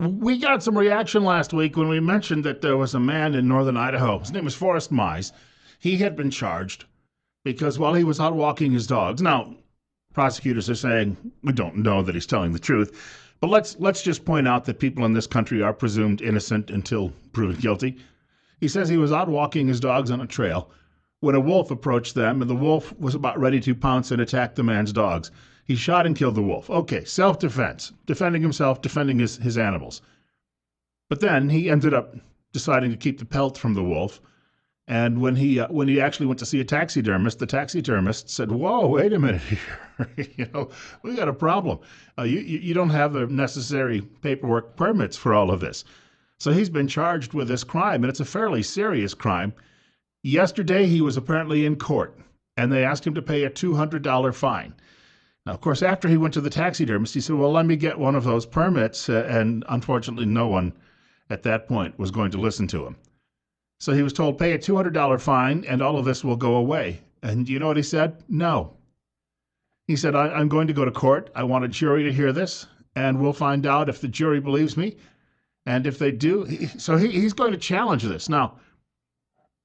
We got some reaction last week when we mentioned that there was a man in northern Idaho. His name was Forrest Mize. He had been charged because while he was out walking his dogs, now prosecutors are saying we don't know that he's telling the truth, but let's just point out that people in this country are presumed innocent until proven guilty. He says he was out walking his dogs on a trail when a wolf approached them, and the wolf was about ready to pounce and attack the man's dogs. He shot and killed the wolf. Okay, self-defense, defending himself, defending his animals. But then he ended up deciding to keep the pelt from the wolf. And when he actually went to see a taxidermist, the taxidermist said, "Whoa, wait a minute here, we got a problem. You don't have the necessary paperwork permits for all of this." So he's been charged with this crime, and it's a fairly serious crime. Yesterday, he was apparently in court, and they asked him to pay a $200 fine. Now, of course, after he went to the taxidermist, he said, "Well, let me get one of those permits," and unfortunately, no one at that point was going to listen to him. So he was told, pay a $200 fine and all of this will go away. And you know what he said? No. He said, I'm going to go to court. I want a jury to hear this, and we'll find out if the jury believes me. And if they do, he's going to challenge this. Now,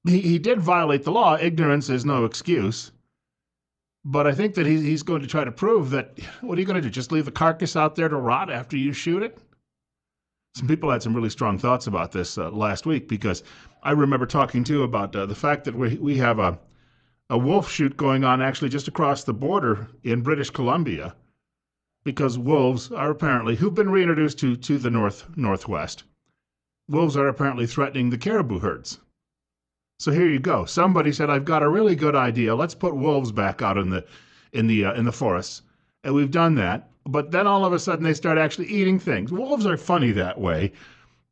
he did violate the law. Ignorance is no excuse. But I think that he's going to try to prove that, what are you going to do? Just leave the carcass out there to rot after you shoot it? Some people had some really strong thoughts about this last week, because I remember talking too about the fact that we have a wolf shoot going on actually just across the border in British Columbia, because wolves are apparently, who've been reintroduced to the northwest, wolves are apparently threatening the caribou herds. So here you go. Somebody said, I've got a really good idea. Let's put wolves back out in the forests. And we've done that. But then all of a sudden they start actually eating things. Wolves are funny that way.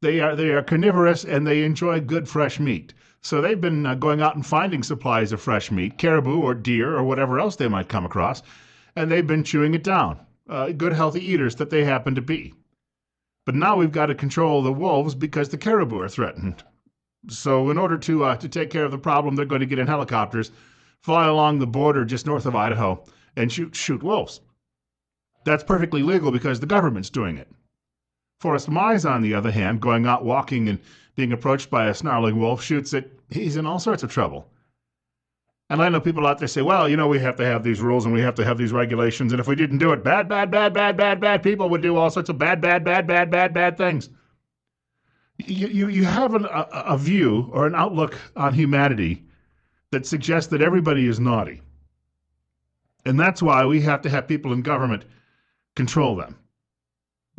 They are carnivorous and they enjoy good fresh meat. So they've been going out and finding supplies of fresh meat, caribou or deer or whatever else they might come across, and they've been chewing it down. Good healthy eaters that they happen to be. But now we've got to control the wolves because the caribou are threatened. So in order to take care of the problem, they're going to get in helicopters, fly along the border just north of Idaho, and shoot wolves. That's perfectly legal because the government's doing it. Forrest Mize, on the other hand, going out walking and being approached by a snarling wolf, shoots it. He's in all sorts of trouble. And I know people out there say, well, we have to have these rules and we have to have these regulations, and if we didn't do it, bad people would do all sorts of bad things. You have a view or an outlook on humanity that suggests that everybody is naughty. And that's why we have to have people in government control them.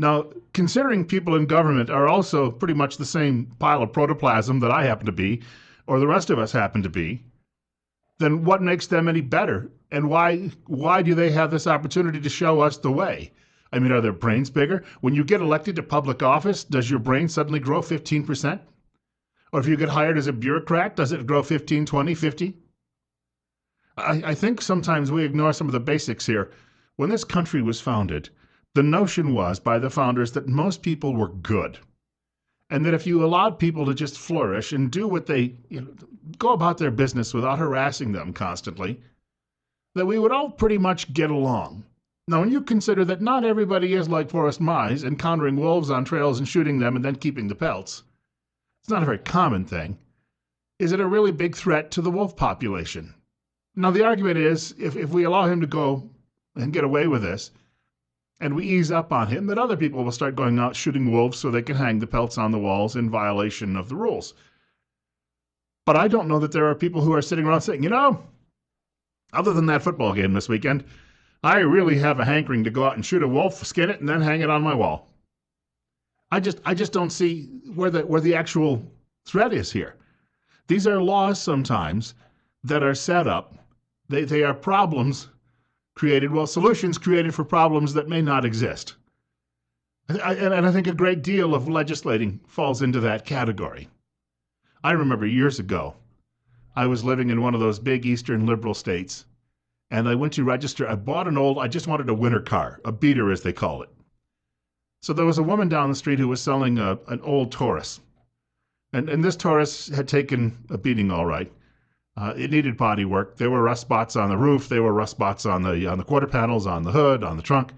Now, considering people in government are also pretty much the same pile of protoplasm that I happen to be, or the rest of us happen to be, then what makes them any better? And why do they have this opportunity to show us the way? I mean, are their brains bigger? When you get elected to public office, does your brain suddenly grow 15%? Or if you get hired as a bureaucrat, does it grow 15, 20, 50? I think sometimes we ignore some of the basics here. When this country was founded, the notion was by the founders that most people were good. And that if you allowed people to just flourish and do what they, go about their business without harassing them constantly, that we would all pretty much get along. Now, when you consider that not everybody is like Forrest Mize, encountering wolves on trails and shooting them and then keeping the pelts, it's not a very common thing. Is it a really big threat to the wolf population? Now, the argument is, if we allow him to go and get away with this, and we ease up on him, that other people will start going out shooting wolves so they can hang the pelts on the walls in violation of the rules. But I don't know that there are people who are sitting around saying, other than that football game this weekend, I really have a hankering to go out and shoot a wolf, skin it, and then hang it on my wall. I just don't see where the actual threat is here. These are laws sometimes that are set up. They are problems created, solutions created for problems that may not exist. And I think a great deal of legislating falls into that category. I remember years ago, I was living in one of those big eastern liberal states, and I went to register. I just wanted a winter car, a beater as they call it. So there was a woman down the street who was selling an old Taurus. And this Taurus had taken a beating all right. It needed body work. There were rust spots on the roof. There were rust spots on the quarter panels, on the hood, on the trunk.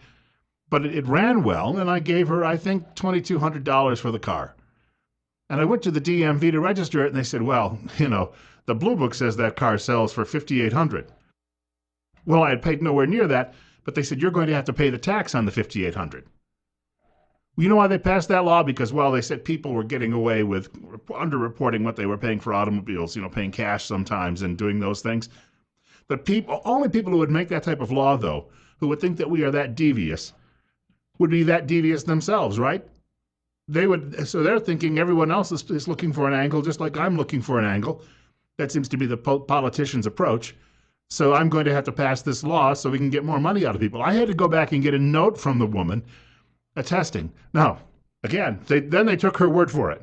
but it ran well, and I gave her, I think, $2,200 for the car. And I went to the DMV to register it, and they said, well, the Blue Book says that car sells for $5,800. Well, I had paid nowhere near that, but they said, you're going to have to pay the tax on the $5,800. You know why they passed that law? Because, well, they said people were getting away with underreporting what they were paying for automobiles, paying cash sometimes and doing those things. But only people who would make that type of law, though, who would think that we are that devious, would be that devious themselves, right? So they're thinking everyone else is looking for an angle, just like I'm looking for an angle. That seems to be the politician's approach. So I'm going to have to pass this law so we can get more money out of people. I had to go back and get a note from the woman attesting. Now, again, then they took her word for it.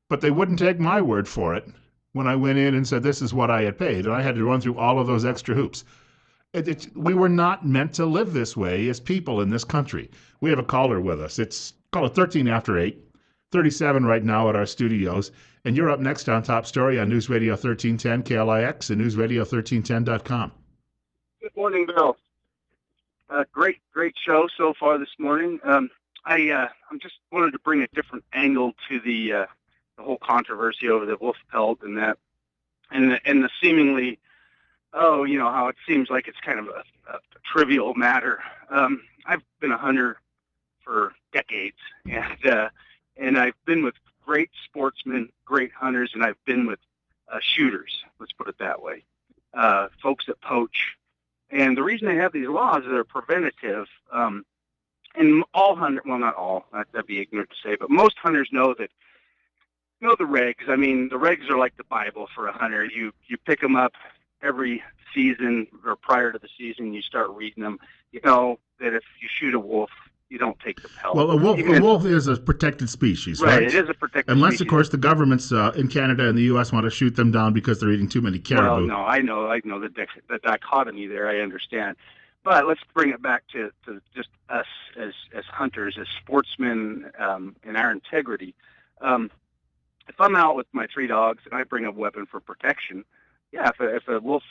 But they wouldn't take my word for it when I went in and said this is what I had paid. And I had to run through all of those extra hoops. We were not meant to live this way as people in this country. We have a caller with us. It's called 13 after 8, 37 right now at our studios. And you're up next on Top Story on News Radio 1310 KLIX and newsradio1310.com. Good morning, Bill. Great show so far this morning. I just wanted to bring a different angle to the whole controversy over the wolf pelt and that, and the seemingly, how it seems like it's kind of a trivial matter. I've been a hunter for decades, and I've been with great sportsmen, great hunters, and I've been with shooters. Let's put it that way. Folks that poach. And the reason they have these laws is they're preventative. And all hunters, well, not all, that'd be ignorant to say, but most hunters know the regs. I mean, the regs are like the Bible for a hunter. You pick them up every season or prior to the season, you start reading them. You know that if you shoot a wolf, you don't take the pelt. Well, a wolf is a protected species, right? It is a protected Unless, species. of course, the governments in Canada and the U.S. want to shoot them down because they're eating too many caribou. Well, no, I know the dichotomy there. I understand. But let's bring it back to just us as hunters, as sportsmen, and our integrity. If I'm out with my 3 dogs and I bring a weapon for protection, yeah, if a wolf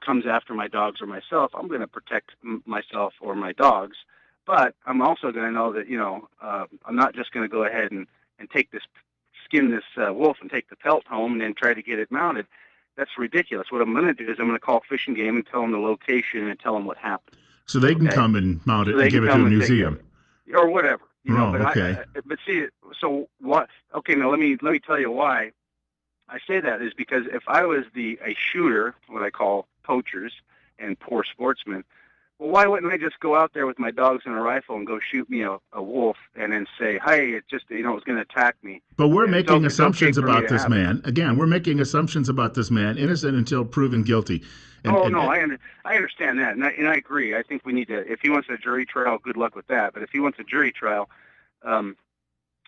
comes after my dogs or myself, I'm going to protect myself or my dogs. But I'm also going to know that, I'm not just going to go ahead and skin this wolf and take the pelt home and then try to get it mounted. That's ridiculous. What I'm going to do is I'm going to call Fish and Game and tell them the location and tell them what happened. So they can come and mount it and give it to a museum. Or whatever. Okay. But see, so what? Okay, now let me tell you why I say that is because if I was a shooter, what I call poachers and poor sportsmen, well, why wouldn't I just go out there with my dogs and a rifle and go shoot me a wolf and then say, hey, it just, it was going to attack me? But we're making assumptions about this man. Again, we're making assumptions about this man, innocent until proven guilty. I understand that, and I agree. I think we need to, if he wants a jury trial, good luck with that. But if he wants a jury trial, and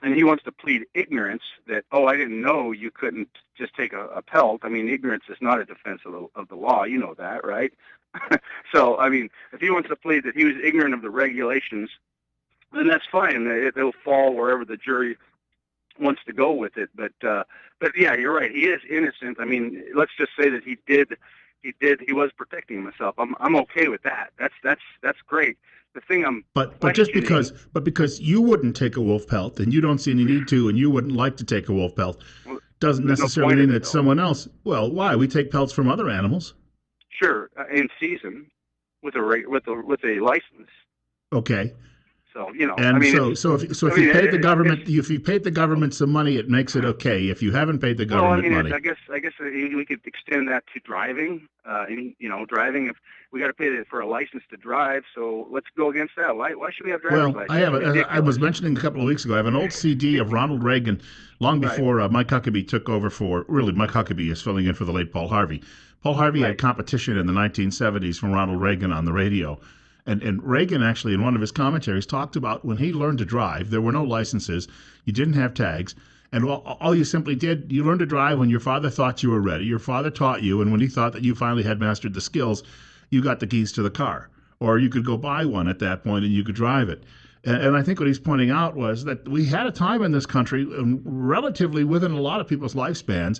he wants to plead ignorance that, I didn't know you couldn't just take a pelt. I mean, ignorance is not a defense of the law. You know that, right? So, I mean, if he wants to plead that he was ignorant of the regulations, then that's fine. It'll fall wherever the jury wants to go with it. But yeah, you're right. He is innocent. I mean, let's just say that he was protecting himself. I'm okay with that. That's great. The thing but because you wouldn't take a wolf pelt and you don't see any need to and you wouldn't like to take a wolf pelt doesn't necessarily mean that someone else. Well, why? We take pelts from other animals. Sure, in season with a license. Okay. So if you paid the government some money, it makes it okay. If you haven't paid the government money, I guess we could extend that to driving. Driving, if we got to pay for a license to drive, so let's go against that. Why should we have driver's license? I was mentioning a couple of weeks ago, I have an old CD of Ronald Reagan, long before Mike Huckabee took over Mike Huckabee is filling in for the late Paul Harvey. Paul Harvey had competition in the 1970s from Ronald Reagan on the radio. And Reagan actually, in one of his commentaries, talked about when he learned to drive, there were no licenses, you didn't have tags, and all you simply did, you learned to drive when your father thought you were ready. Your father taught you, and when he thought that you finally had mastered the skills, you got the keys to the car. Or you could go buy one at that point and you could drive it. And I think what he's pointing out was that we had a time in this country, relatively within a lot of people's lifespans,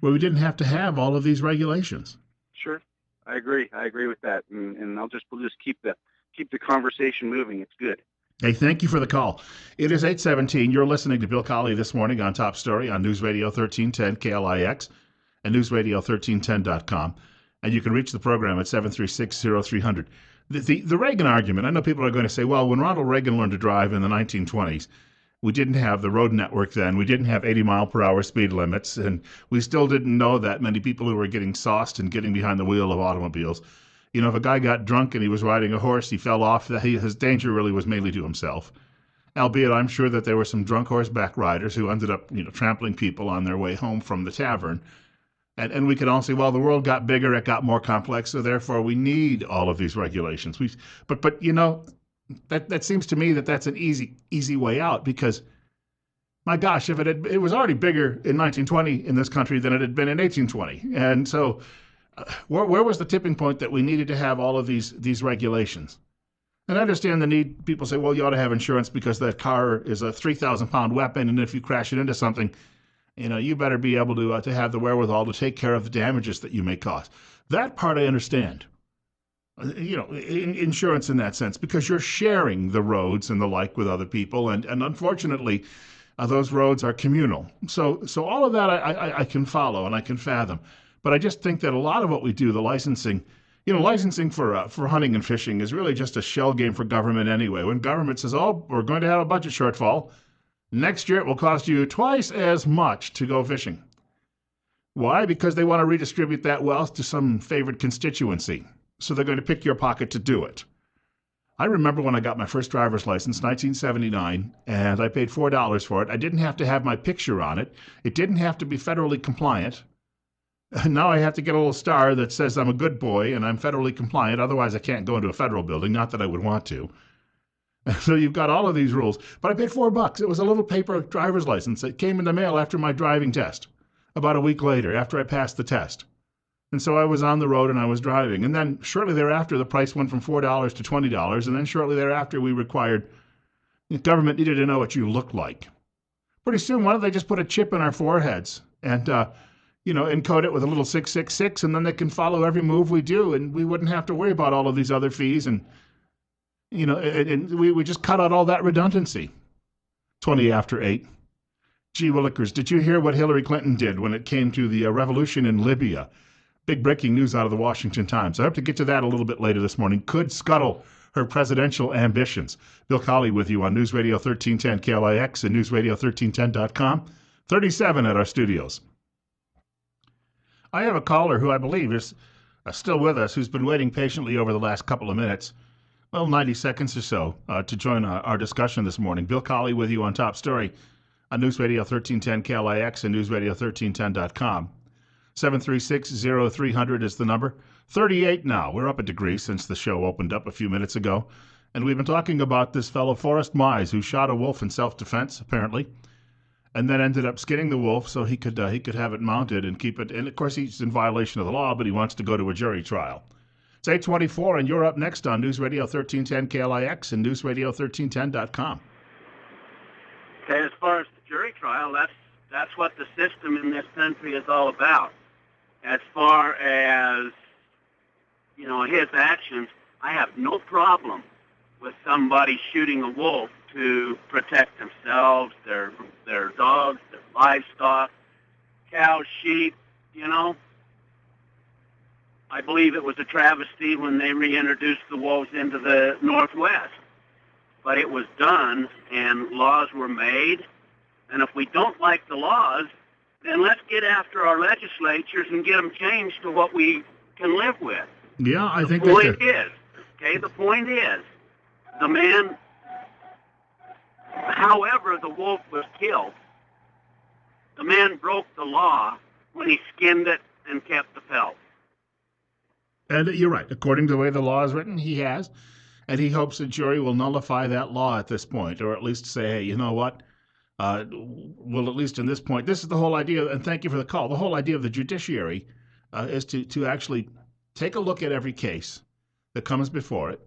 where we didn't have to have all of these regulations. Sure. I agree with that, and we'll just keep the conversation moving. It's good. Hey, thank you for the call. It is 8:17. You're listening to Bill Colley this morning on Top Story on News Radio 1310 KLIX and newsradio1310.com. And you can reach the program at 736-0300. The Reagan argument, I know people are going to say, well, when Ronald Reagan learned to drive in the 1920s, we didn't have the road network then. We didn't have 80-mile-per-hour speed limits, and we still didn't know that many people who were getting sauced and getting behind the wheel of automobiles. You know, if a guy got drunk and he was riding a horse, he fell off, his danger really was mainly to himself. Albeit I'm sure that there were some drunk horseback riders who ended up, trampling people on their way home from the tavern. And we can all say, well, the world got bigger, it got more complex, so therefore we need all of these regulations. But that seems to me that that's an easy way out, because my gosh, if it was already bigger in 1920 in this country than it had been in 1820. And so where was the tipping point that we needed to have all of these regulations? And I understand the need. People say, well, you ought to have insurance because that car is a 3,000-pound weapon, and if you crash it into something, you better be able to have the wherewithal to take care of the damages that you may cause. That part I understand. Insurance in that sense, because you're sharing the roads and the like with other people, and unfortunately, those roads are communal. So all of that I can follow and I can fathom. But I just think that a lot of what we do, the licensing, licensing for hunting and fishing is really just a shell game for government anyway. When government says, oh, we're going to have a budget shortfall, next year it will cost you twice as much to go fishing. Why? Because they want to redistribute that wealth to some favored constituency. So they're going to pick your pocket to do it. I remember when I got my first driver's license, 1979, and I paid $4 for it. I didn't have to have my picture on it. It didn't have to be federally compliant. Now I have to get a little star that says I'm a good boy and I'm federally compliant. Otherwise, I can't go into a federal building. Not that I would want to. So you've got all of these rules. But I paid $4. It was a little paper driver's license that came in the mail after my driving test, about a week later, after I passed the test. And so I was on the road and I was driving. And then shortly thereafter, the price went from $4 to $20. And then shortly thereafter, the government needed to know what you looked like. Pretty soon, why don't they just put a chip in our foreheads and, encode it with a little 666, and then they can follow every move we do, and we wouldn't have to worry about all of these other fees. And, and we just cut out all that redundancy. 20 after 8. Gee willikers, did you hear what Hillary Clinton did when it came to the revolution in Libya? Big breaking news out of the Washington Times. I hope to get to that a little bit later this morning. Could scuttle her presidential ambitions. Bill Colley with you on News Radio 1310 KLIX and newsradio1310.com. 37 at our studios. I have a caller who I believe is still with us, who's been waiting patiently over the last couple of minutes, 90 seconds or so, to join our discussion this morning. Bill Colley with you on Top Story on News Radio 1310 KLIX and newsradio1310.com. 736-0300 is the number. 38 now. We're up a degree since the show opened up a few minutes ago. And we've been talking about this fellow, Forrest Mize, who shot a wolf in self-defense, apparently, and then ended up skinning the wolf so he could have it mounted and keep it. And, of course, he's in violation of the law, but he wants to go to a jury trial. It's 8:24, and you're up next on News Radio 1310 KLIX and newsradio1310.com. Okay, as far as the jury trial, that's what the system in this country is all about. As far as, his actions, I have no problem with somebody shooting a wolf to protect themselves, their dogs, their livestock, cows, sheep, I believe it was a travesty when they reintroduced the wolves into the Northwest. But it was done, and laws were made. And if we don't like the laws, then let's get after our legislatures and get them changed to what we can live with. Yeah, I think the point is, the man, however the wolf was killed, the man broke the law when he skinned it and kept the pelt. And you're right. According to the way the law is written, he has. And he hopes the jury will nullify that law at this point, or at least say, hey, you know what? Well, at least in this point, this is the whole idea, and thank you for the call. The whole idea of the judiciary is to actually take a look at every case that comes before it,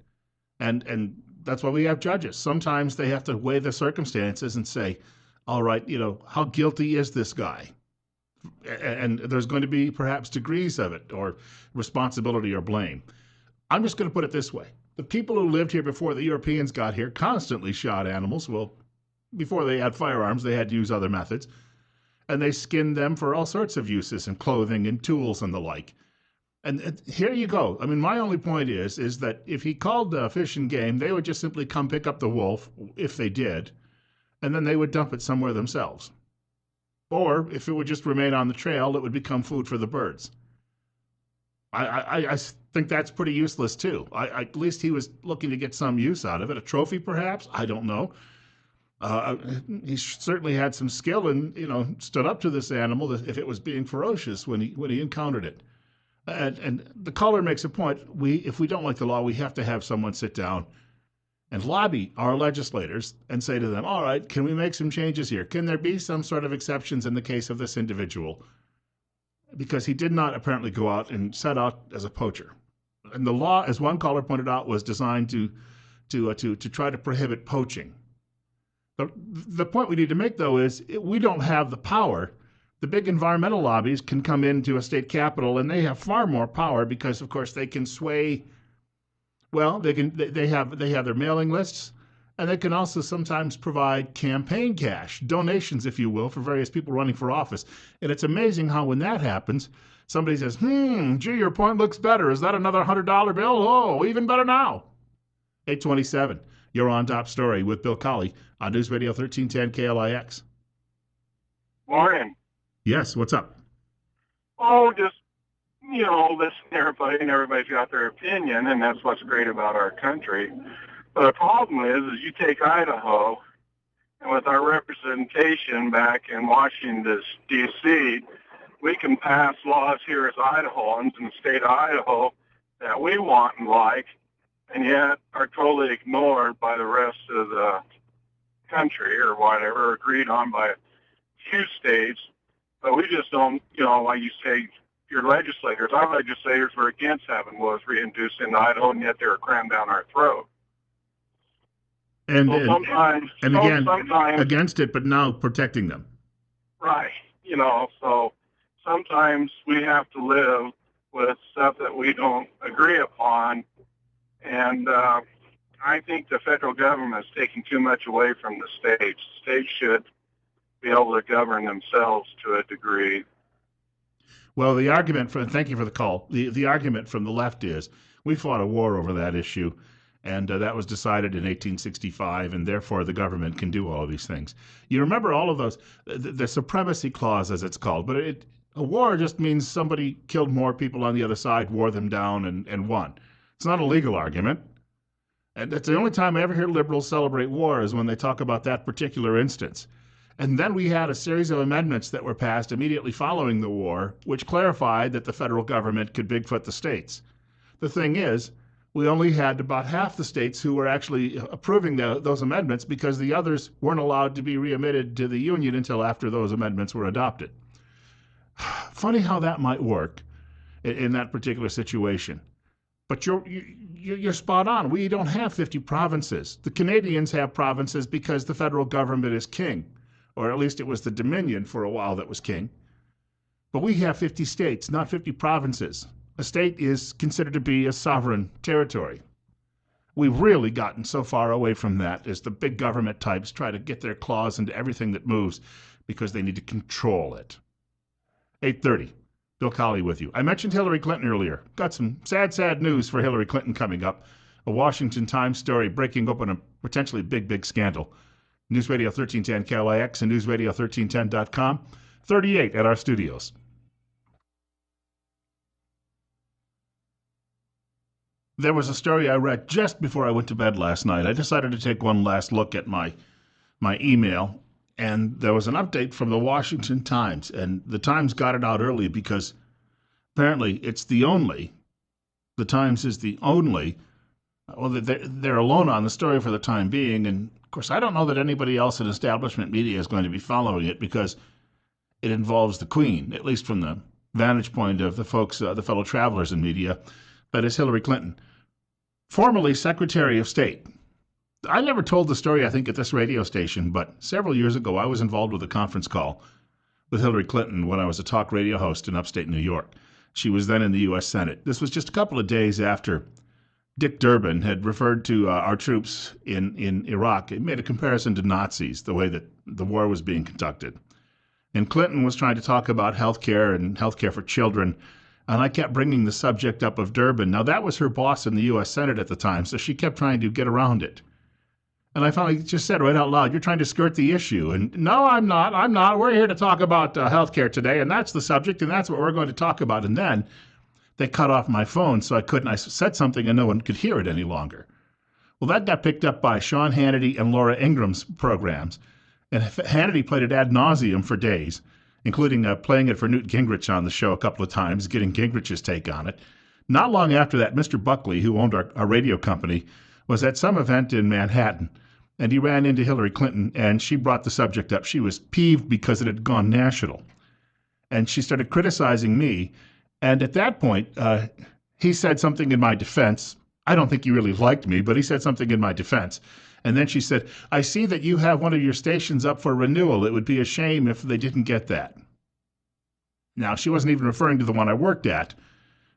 and that's why we have judges. Sometimes they have to weigh the circumstances and say, all right, how guilty is this guy? And there's going to be perhaps degrees of it, or responsibility or blame. I'm just going to put it this way. The people who lived here before the Europeans got here constantly shot animals. Well, before they had firearms, they had to use other methods. And they skinned them for all sorts of uses and clothing and tools and the like. And here you go. I mean, my only point is that if he called Fish and Game, they would just simply come pick up the wolf, if they did, and then they would dump it somewhere themselves. Or if it would just remain on the trail, it would become food for the birds. I think that's pretty useless too. At least he was looking to get some use out of it. A trophy, perhaps? I don't know. He certainly had some skill and, stood up to this animal if it was being ferocious when he encountered it. And the caller makes a point. If we don't like the law, we have to have someone sit down and lobby our legislators and say to them, all right, can we make some changes here? Can there be some sort of exceptions in the case of this individual? Because he did not apparently go out and set out as a poacher. And the law, as one caller pointed out, was designed to try to prohibit poaching. The point we need to make, though, is we don't have the power. The big environmental lobbies can come into a state capitol, and they have far more power because, of course, they can sway. Well, they have their mailing lists, and they can also sometimes provide campaign cash, donations, if you will, for various people running for office. And it's amazing how when that happens, somebody says, gee, your point looks better. Is that another $100 bill? Oh, even better now. 827, you're on Top Story with Bill Colley on News Radio 1310 KLIX. Morning. Yes, what's up? Oh, just, listen to everybody, and everybody's got their opinion, and that's what's great about our country. But the problem is you take Idaho, and with our representation back in Washington, D.C., we can pass laws here as Idahoans in the state of Idaho that we want and like, and yet are totally ignored by the rest of the country or whatever, agreed on by a few states. But we just don't, like you say, your legislators, our legislators were against having wolves reintroduced in Idaho, and yet they were crammed down our throat. And sometimes against it, but now protecting them. Right. So sometimes we have to live with stuff that we don't agree upon. And I think the federal government is taking too much away from the states. States should be able to govern themselves to a degree. Well, the argument thank you for the call. The argument from the left is we fought a war over that issue, and that was decided in 1865, and therefore the government can do all of these things. You remember all of those, the supremacy clause, as it's called, but a war just means somebody killed more people on the other side, wore them down, and won. It's not a legal argument. And that's the only time I ever hear liberals celebrate war is when they talk about that particular instance. And then we had a series of amendments that were passed immediately following the war, which clarified that the federal government could Bigfoot the states. The thing is, we only had about half the states who were actually approving those amendments because the others weren't allowed to be readmitted to the Union until after those amendments were adopted. Funny how that might work in that particular situation. But you're spot on. We don't have 50 provinces. The Canadians have provinces because the federal government is king. Or at least it was the Dominion for a while that was king. But we have 50 states, not 50 provinces. A state is considered to be a sovereign territory. We've really gotten so far away from that as the big government types try to get their claws into everything that moves because they need to control it. 8:30, Bill Colley with you. I mentioned Hillary Clinton earlier. Got some sad news for Hillary Clinton coming up. A Washington Times story breaking open a potentially big scandal. News Radio 1310 KLIX and newsradio1310.com. 38 at our studios. There was a story I read just before I went to bed last night. I decided to take one last look at my email, and there was an update from the Washington Times, and the Times got it out early because apparently the Times is the only, well, they're alone on the story for the time being, and of course, I don't know that anybody else in establishment media is going to be following it because it involves the Queen, at least from the vantage point of the folks, the fellow travelers in media, that is Hillary Clinton, formerly Secretary of State. I never told the story, I think, at this radio station, but several years ago, I was involved with a conference call with Hillary Clinton when I was a talk radio host in upstate New York. She was then in the U.S. Senate. This was just a couple of days after Dick Durbin had referred to our troops in Iraq. It made a comparison to Nazis, the way that the war was being conducted. And Clinton was trying to talk about health care and health care for children. And I kept bringing the subject up of Durbin. Now, that was her boss in the U.S. Senate at the time, so she kept trying to get around it. And I finally just said right out loud, "You're trying to skirt the issue." And no, I'm not. We're here to talk about health care today, and that's the subject, and that's what we're going to talk about. And then they cut off my phone, so I said something and no one could hear it any longer. Well, that got picked up by Sean Hannity and Laura Ingram's programs. And Hannity played it ad nauseum for days, including playing it for Newt Gingrich on the show a couple of times, getting Gingrich's take on it. Not long after that, Mr. Buckley, who owned our radio company, was at some event in Manhattan, and he ran into Hillary Clinton, and she brought the subject up. She was peeved because it had gone national. And she started criticizing me. And at that point, he said something in my defense. I don't think he really liked me, but he said something in my defense. And then she said, "I see that you have one of your stations up for renewal. It would be a shame if they didn't get that." Now, she wasn't even referring to the one I worked at,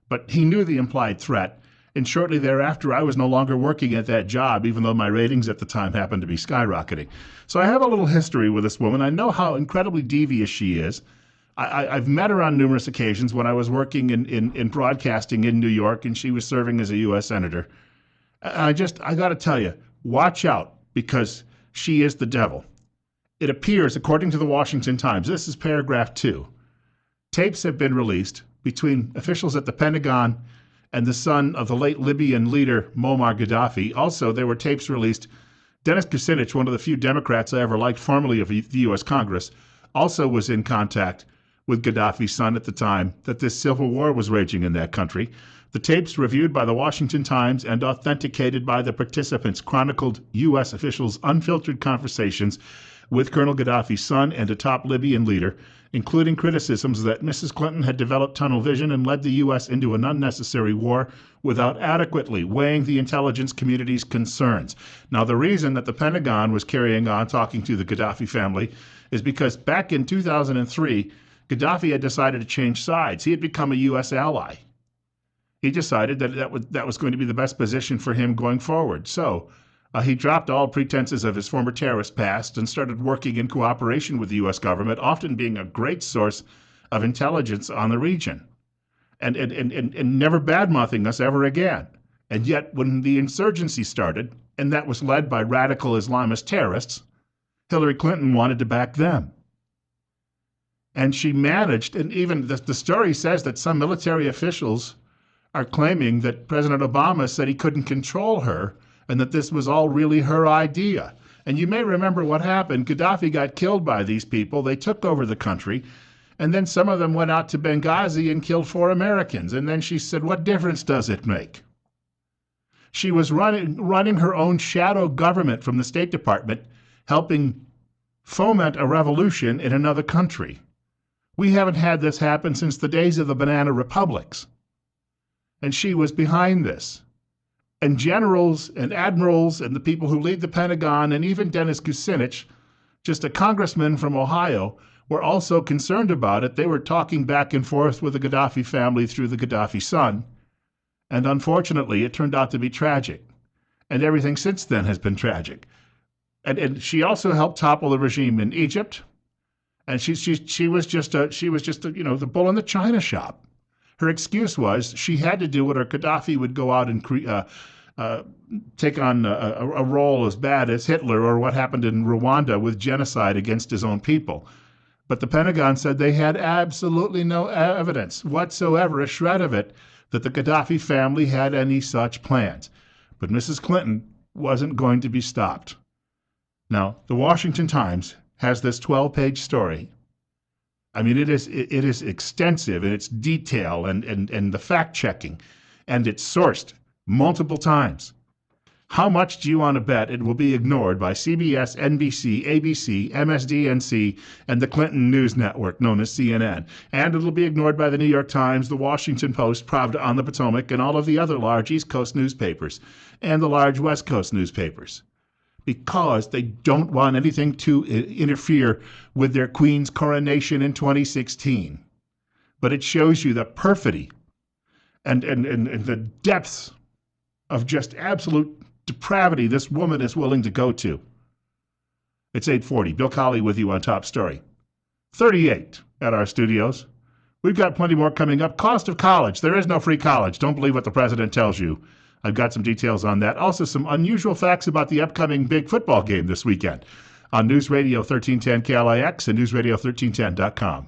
but he knew the implied threat. And shortly thereafter, I was no longer working at that job, even though my ratings at the time happened to be skyrocketing. So I have a little history with this woman. I know how incredibly devious she is. I've met her on numerous occasions when I was working in broadcasting in New York, and she was serving as a U.S. Senator. I got to tell you, watch out, because she is the devil. It appears, according to the Washington Times, this is paragraph 2, tapes have been released between officials at the Pentagon and the son of the late Libyan leader Muammar Gaddafi. Also, there were tapes released. Dennis Kucinich, one of the few Democrats I ever liked, formerly of the U.S. Congress, also was in contact with Gaddafi's son at the time that this civil war was raging in that country. The tapes, reviewed by the Washington Times and authenticated by the participants, chronicled U.S. officials' unfiltered conversations with Colonel Gaddafi's son and a top Libyan leader, including criticisms that Mrs. Clinton had developed tunnel vision and led the U.S. into an unnecessary war without adequately weighing the intelligence community's concerns. Now, the reason that the Pentagon was carrying on talking to the Gaddafi family is because back in 2003, Gaddafi had decided to change sides. He had become a U.S. ally. He decided that was going to be the best position for him going forward. So he dropped all pretenses of his former terrorist past and started working in cooperation with the U.S. government, often being a great source of intelligence on the region, and never badmouthing us ever again. And yet, when the insurgency started, and that was led by radical Islamist terrorists, Hillary Clinton wanted to back them. And she managed, and even the story says that some military officials are claiming that President Obama said he couldn't control her and that this was all really her idea. And you may remember what happened. Gaddafi got killed by these people. They took over the country, and then some of them went out to Benghazi and killed 4 Americans. And then she said, "What difference does it make?" She was running her own shadow government from the State Department, helping foment a revolution in another country. We haven't had this happen since the days of the banana republics. And she was behind this. And generals and admirals and the people who lead the Pentagon and even Dennis Kucinich, just a congressman from Ohio, were also concerned about it. They were talking back and forth with the Gaddafi family through the Gaddafi son. And unfortunately, it turned out to be tragic. And everything since then has been tragic. And she also helped topple the regime in Egypt. And she was just the bull in the china shop. Her excuse was she had to do it, or Gaddafi would go out and take on a role as bad as Hitler or what happened in Rwanda with genocide against his own people. But the Pentagon said they had absolutely no evidence whatsoever, a shred of it, that the Gaddafi family had any such plans. But Mrs. Clinton wasn't going to be stopped. Now, the Washington Times has this 12-page story. I mean, it is extensive in its detail and the fact-checking, and it's sourced multiple times. How much do you want to bet it will be ignored by CBS, NBC, ABC, MSDNC, and the Clinton News Network, known as CNN? And it'll be ignored by the New York Times, the Washington Post, Pravda on the Potomac, and all of the other large East Coast newspapers, and the large West Coast newspapers, because they don't want anything to interfere with their queen's coronation in 2016. But it shows you the perfidy and the depths of just absolute depravity this woman is willing to go to. It's 8:40. Bill Colley with you on Top Story. 38 at our studios. We've got plenty more coming up. Cost of college. There is no free college. Don't believe what the president tells you. I've got some details on that. Also, some unusual facts about the upcoming big football game this weekend on News Radio 1310 KLIX and newsradio1310.com.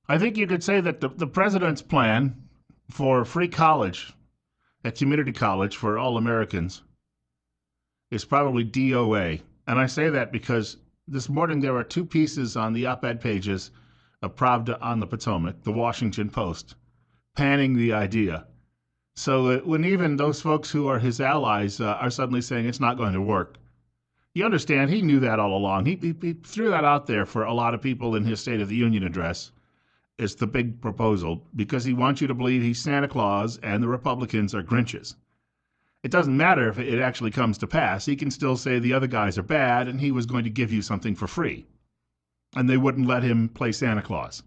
I think you could say that the president's plan for free college at community college for all Americans is probably DOA. And I say that because this morning there were two pieces on the op-ed pages of Pravda on the Potomac, the Washington Post, panning the idea. So when even those folks who are his allies are suddenly saying it's not going to work, you understand he knew that all along. He threw that out there for a lot of people in his State of the Union address. It's the big proposal because he wants you to believe he's Santa Claus and the Republicans are Grinches. It doesn't matter if it actually comes to pass. He can still say the other guys are bad and he was going to give you something for free. And they wouldn't let him play Santa Claus.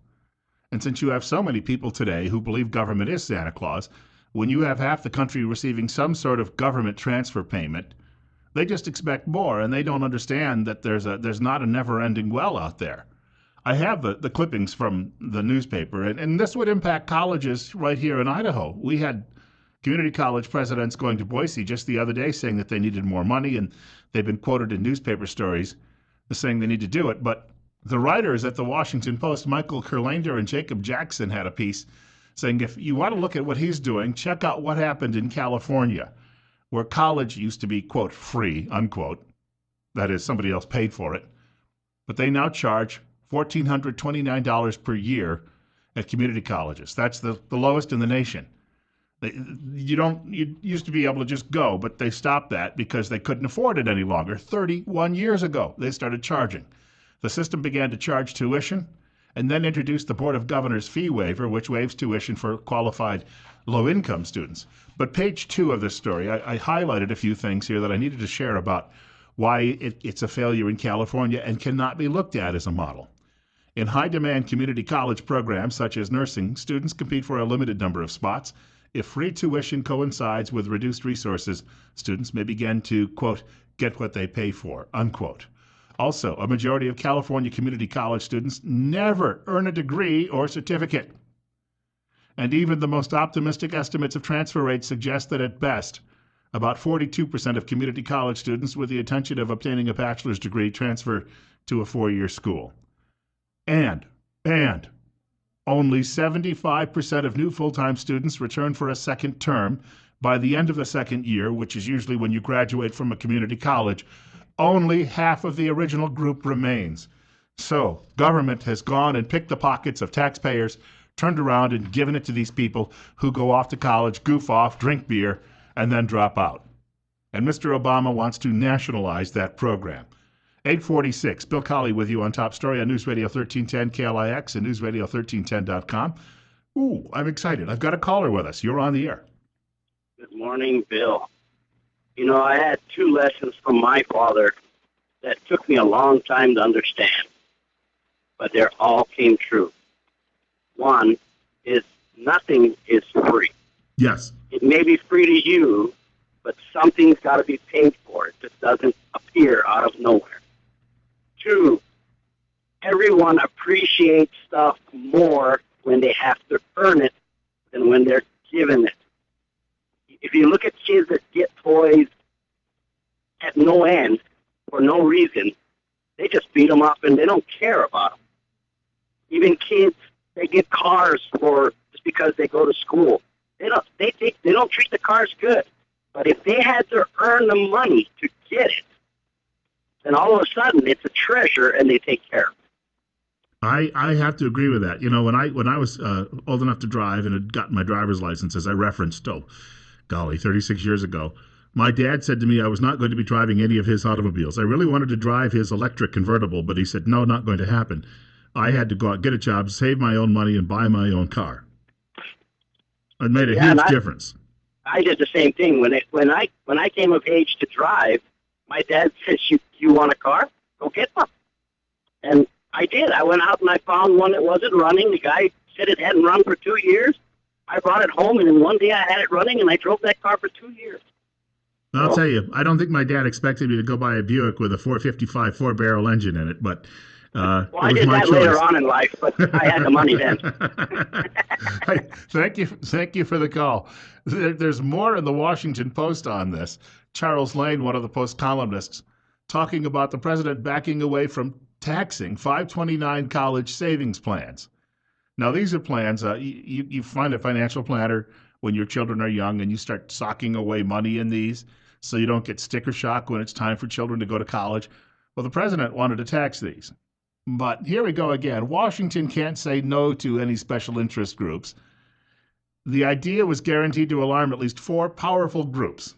And since you have so many people today who believe government is Santa Claus, when you have half the country receiving some sort of government transfer payment, they just expect more and they don't understand that there's not a never-ending well out there. I have the clippings from the newspaper, and this would impact colleges right here in Idaho. We had community college presidents going to Boise just the other day saying that they needed more money, and they've been quoted in newspaper stories saying they need to do it. But the writers at the Washington Post, Michael Kurlander and Jacob Jackson, had a piece saying if you want to look at what he's doing, check out what happened in California, where college used to be, quote, free, unquote. That is, somebody else paid for it. But they now charge $1,429 per year at community colleges. That's the lowest in the nation. You used to be able to just go, but they stopped that because they couldn't afford it any longer. 31 years ago, they started charging. The system began to charge tuition and then introduced the Board of Governors fee waiver, which waives tuition for qualified low-income students. But page 2 of this story, I highlighted a few things here that I needed to share about why it's a failure in California and cannot be looked at as a model. In high-demand community college programs such as nursing, students compete for a limited number of spots. If free tuition coincides with reduced resources, students may begin to, quote, get what they pay for, unquote. Also, a majority of California community college students never earn a degree or certificate. And even the most optimistic estimates of transfer rates suggest that at best, about 42% of community college students with the intention of obtaining a bachelor's degree transfer to a 4-year school. And only 75% of new full-time students return for a second term. By the end of the second year, which is usually when you graduate from a community college, only half of the original group remains. So government has gone and picked the pockets of taxpayers, turned around and given it to these people who go off to college, goof off, drink beer, and then drop out. And Mr. Obama wants to nationalize that program. 846, Bill Colley with you on Top Story on News Radio 1310 KLIX and newsradio1310.com. Ooh, I'm excited. I've got a caller with us. You're on the air. Good morning, Bill. You know, I had 2 lessons from my father that took me a long time to understand, but they all came true. One is nothing is free. Yes. It may be free to you, but something's got to be paid for. It just doesn't appear out of nowhere. 2, everyone appreciates stuff more when they have to earn it than when they're given it. If you look at kids that get toys at no end for no reason, they just beat them up and they don't care about them. Even kids, they get cars just because they go to school. They don't treat the cars good. But if they had to earn the money to get it, then all of a sudden it's a treasure and they take care of it. I have to agree with that. You know, when I was old enough to drive and had gotten my driver's license, as I referenced, 36 years ago, my dad said to me I was not going to be driving any of his automobiles. I really wanted to drive his electric convertible, but he said, no, not going to happen. I had to go out, get a job, save my own money, and buy my own car. It made a huge difference. I did the same thing. When I came of age to drive, my dad said, you want a car? Go get one. And I did. I went out and I found one that wasn't running. The guy said it hadn't run for 2 years. I brought it home, and in one day I had it running, and I drove that car for 2 years. I'll tell you, I don't think my dad expected me to go buy a Buick with a 455 four-barrel engine in it, but well, I did that later on in life, but I had the money then. Thank you for the call. There's more in the Washington Post on this. Charles Lane, one of the Post columnists, talking about the president backing away from taxing 529 college savings plans. Now, these are plans, you find a financial planner when your children are young and you start socking away money in these so you don't get sticker shock when it's time for children to go to college. Well, the president wanted to tax these. But here we go again. Washington can't say no to any special interest groups. The idea was guaranteed to alarm at least 4 powerful groups.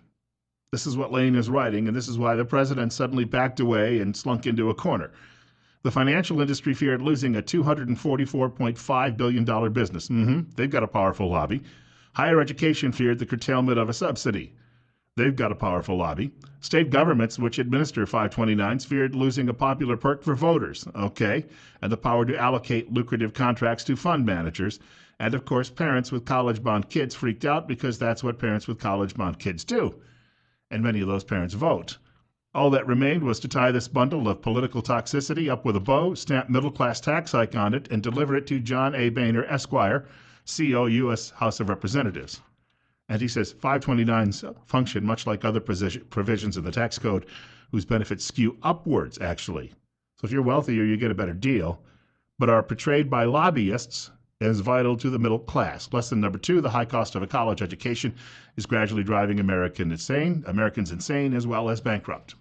This is what Lane is writing, and this is why the president suddenly backed away and slunk into a corner. The financial industry feared losing a $244.5 billion business. They've got a powerful lobby. Higher education feared the curtailment of a subsidy. They've got a powerful lobby. State governments, which administer 529s, feared losing a popular perk for voters, and the power to allocate lucrative contracts to fund managers. And, of course, parents with college-bound kids freaked out because that's what parents with college-bound kids do. And many of those parents vote. All that remained was to tie this bundle of political toxicity up with a bow, stamp middle-class tax hike on it, and deliver it to John A. Boehner, Esquire, CO, U.S. House of Representatives. And he says 529s function much like other provisions of the tax code whose benefits skew upwards, actually. So if you're wealthier, you get a better deal, but are portrayed by lobbyists as vital to the middle class. Lesson number 2, the high cost of a college education is gradually driving Americans insane as well as bankrupt.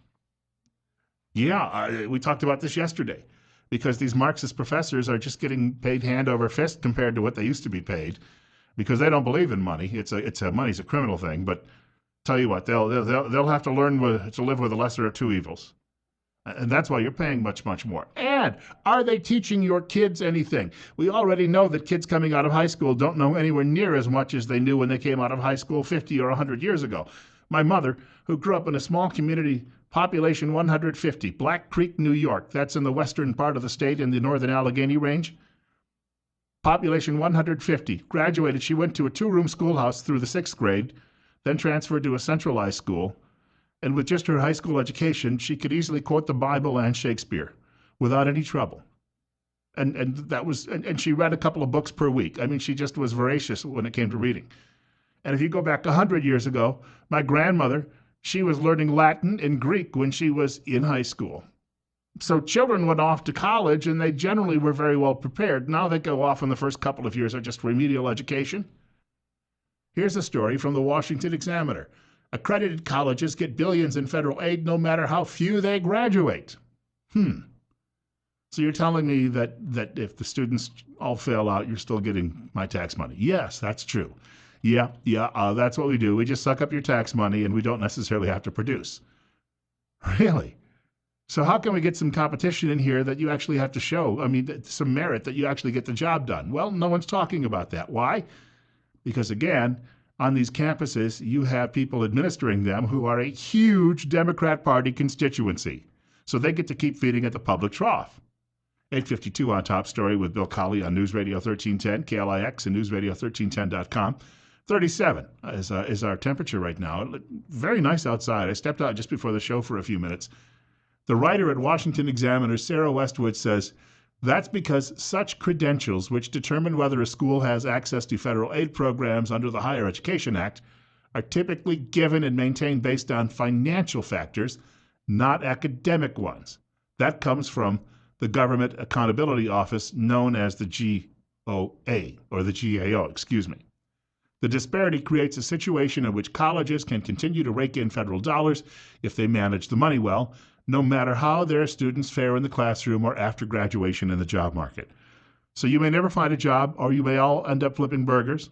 Yeah, we talked about this yesterday because these Marxist professors are just getting paid hand over fist compared to what they used to be paid because they don't believe in money. Money's a criminal thing, but tell you what, they'll have to learn to live with the lesser of 2 evils. And that's why you're paying much, much more. And are they teaching your kids anything? We already know that kids coming out of high school don't know anywhere near as much as they knew when they came out of high school 50 or 100 years ago. My mother, who grew up in a small community, population 150, Black Creek, New York, that's in the western part of the state in the northern Allegheny Range, population 150, graduated. She went to a 2-room schoolhouse through the 6th grade, then transferred to a centralized school. And with just her high school education, she could easily quote the Bible and Shakespeare without any trouble. And she read a couple of books per week. I mean, she just was voracious when it came to reading. And if you go back 100 years ago, my grandmother, she was learning Latin and Greek when she was in high school. So children went off to college, and they generally were very well prepared. Now they go off in the first couple of years are just remedial education. Here's a story from the Washington Examiner. Accredited colleges get billions in federal aid no matter how few they graduate. So you're telling me that if the students all fail out, you're still getting my tax money? Yes, that's true. Yeah, that's what we do. We just suck up your tax money, and we don't necessarily have to produce. Really? So how can we get some competition in here that you actually have to show? I mean, some merit that you actually get the job done. Well, no one's talking about that. Why? Because, again, on these campuses, you have people administering them who are a huge Democrat Party constituency. So they get to keep feeding at the public trough. 8:52 on Top Story with Bill Colley on News Radio 1310, KLIX, and newsradio1310.com. 37 is our temperature right now. Very nice outside. I stepped out just before the show for a few minutes. The writer at Washington Examiner, Sarah Westwood, says, that's because such credentials, which determine whether a school has access to federal aid programs under the Higher Education Act, are typically given and maintained based on financial factors, not academic ones. That comes from the Government Accountability Office, known as the GOA, or the GAO, excuse me. The disparity creates a situation in which colleges can continue to rake in federal dollars if they manage the money well, no matter how their students fare in the classroom or after graduation in the job market. So you may never find a job, or you may all end up flipping burgers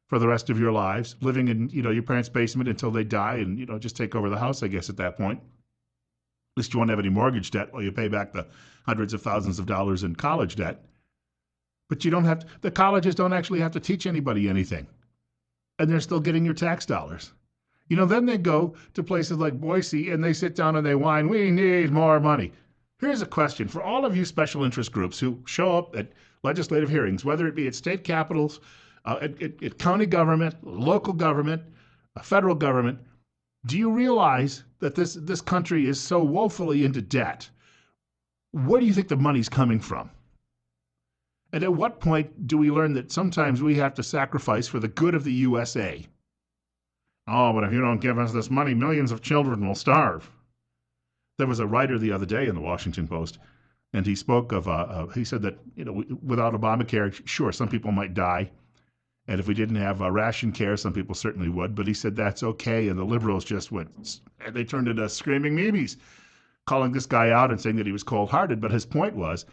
for the rest of your lives, living in your parents' basement until they die and just take over the house, I guess, at that point. At least you won't have any mortgage debt while you pay back the hundreds of thousands of dollars in college debt. But the colleges don't actually have to teach anybody anything. And they're still getting your tax dollars. Then they go to places like Boise and they sit down and they whine, we need more money. Here's a question for all of you special interest groups who show up at legislative hearings, whether it be at state capitals, at county government, local government, federal government. Do you realize that this country is so woefully into debt? Where do you think the money's coming from? And at what point do we learn that sometimes we have to sacrifice for the good of the USA? Oh, but if you don't give us this money, millions of children will starve. There was a writer the other day in the Washington Post, and he spoke of, he said that, without Obamacare, sure, some people might die. And if we didn't have ration care, some people certainly would. But he said that's okay. And the liberals just went, and they turned into screaming memes, calling this guy out and saying that he was cold-hearted. But his point was,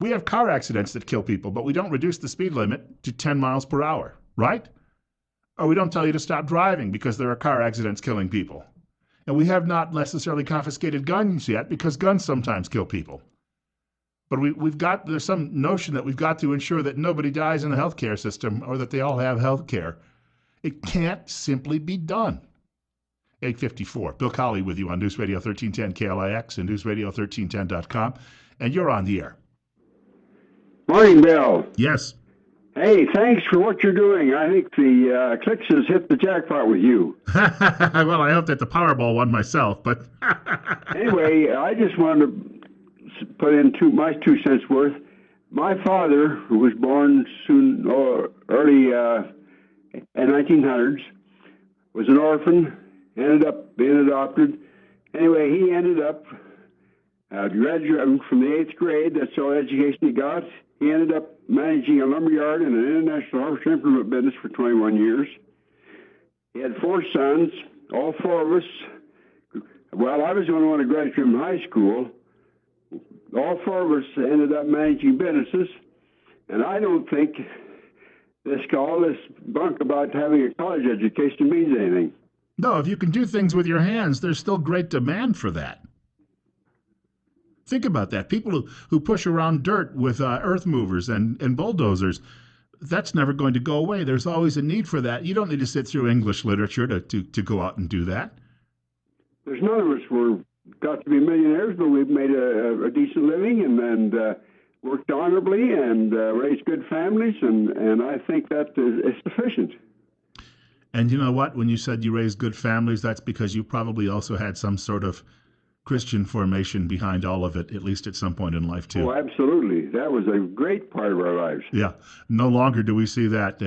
we have car accidents that kill people, but we don't reduce the speed limit to 10 miles per hour, right? Or we don't tell you to stop driving because there are car accidents killing people. And we have not necessarily confiscated guns yet because guns sometimes kill people. But there's some notion that we've got to ensure that nobody dies in the healthcare system or that they all have health care. It can't simply be done. 854. Bill Colley with you on News Radio 1310 KLIX and newsradio1310.com. And you're on the air. Morning, Bill. Yes. Hey, thanks for what you're doing. I think the Clicks has hit the jackpot with you. Well, I hope that the Powerball won myself, but... Anyway, I just wanted to put in my 2 cents worth. My father, who was born early in 1900s, was an orphan, ended up being adopted. Anyway, he ended up graduating from the 8th grade. That's all education he got. He ended up managing a lumberyard and an international harvest implement business for 21 years. He had 4 sons, all 4 of us. Well, I was the only one who graduated from high school. All 4 of us ended up managing businesses, and I don't think all this bunk about having a college education means anything. No, if you can do things with your hands, there's still great demand for that. Think about that. People who push around dirt with earth movers and bulldozers, that's never going to go away. There's always a need for that. You don't need to sit through English literature to go out and do that. There's none of us got to be millionaires, but we've made a decent living and worked honorably and raised good families, and I think that is sufficient. And you know what? When you said you raised good families, that's because you probably also had some sort of Christian formation behind all of it, at least at some point in life, too. Oh, absolutely. That was a great part of our lives. Yeah. No longer do we see that.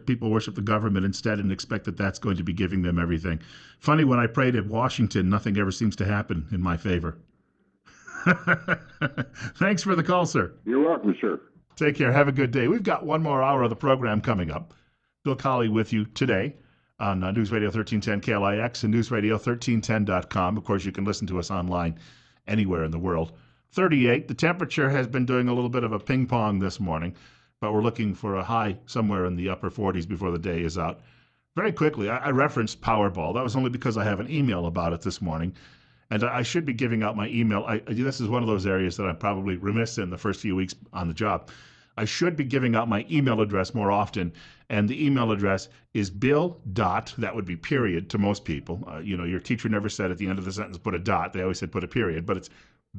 People worship the government instead and expect that that's going to be giving them everything. Funny, when I prayed at Washington, nothing ever seems to happen in my favor. Thanks for the call, sir. You're welcome, sir. Take care. Have a good day. We've got one more hour of the program coming up. Bill Colley with you today on News Radio 1310 KLIX and newsradio1310.com. Of course, you can listen to us online anywhere in the world. 38. The temperature has been doing a little bit of a ping pong this morning, but we're looking for a high somewhere in the upper 40s before the day is out. Very quickly, I referenced Powerball. That was only because I have an email about it this morning, and I should be giving out my email. This is one of those areas that I'm probably remiss in the first few weeks on the job. I should be giving out my email address more often, and the email address is bill. That would be period to most people. Your teacher never said at the end of the sentence put a dot. They always said put a period, but it's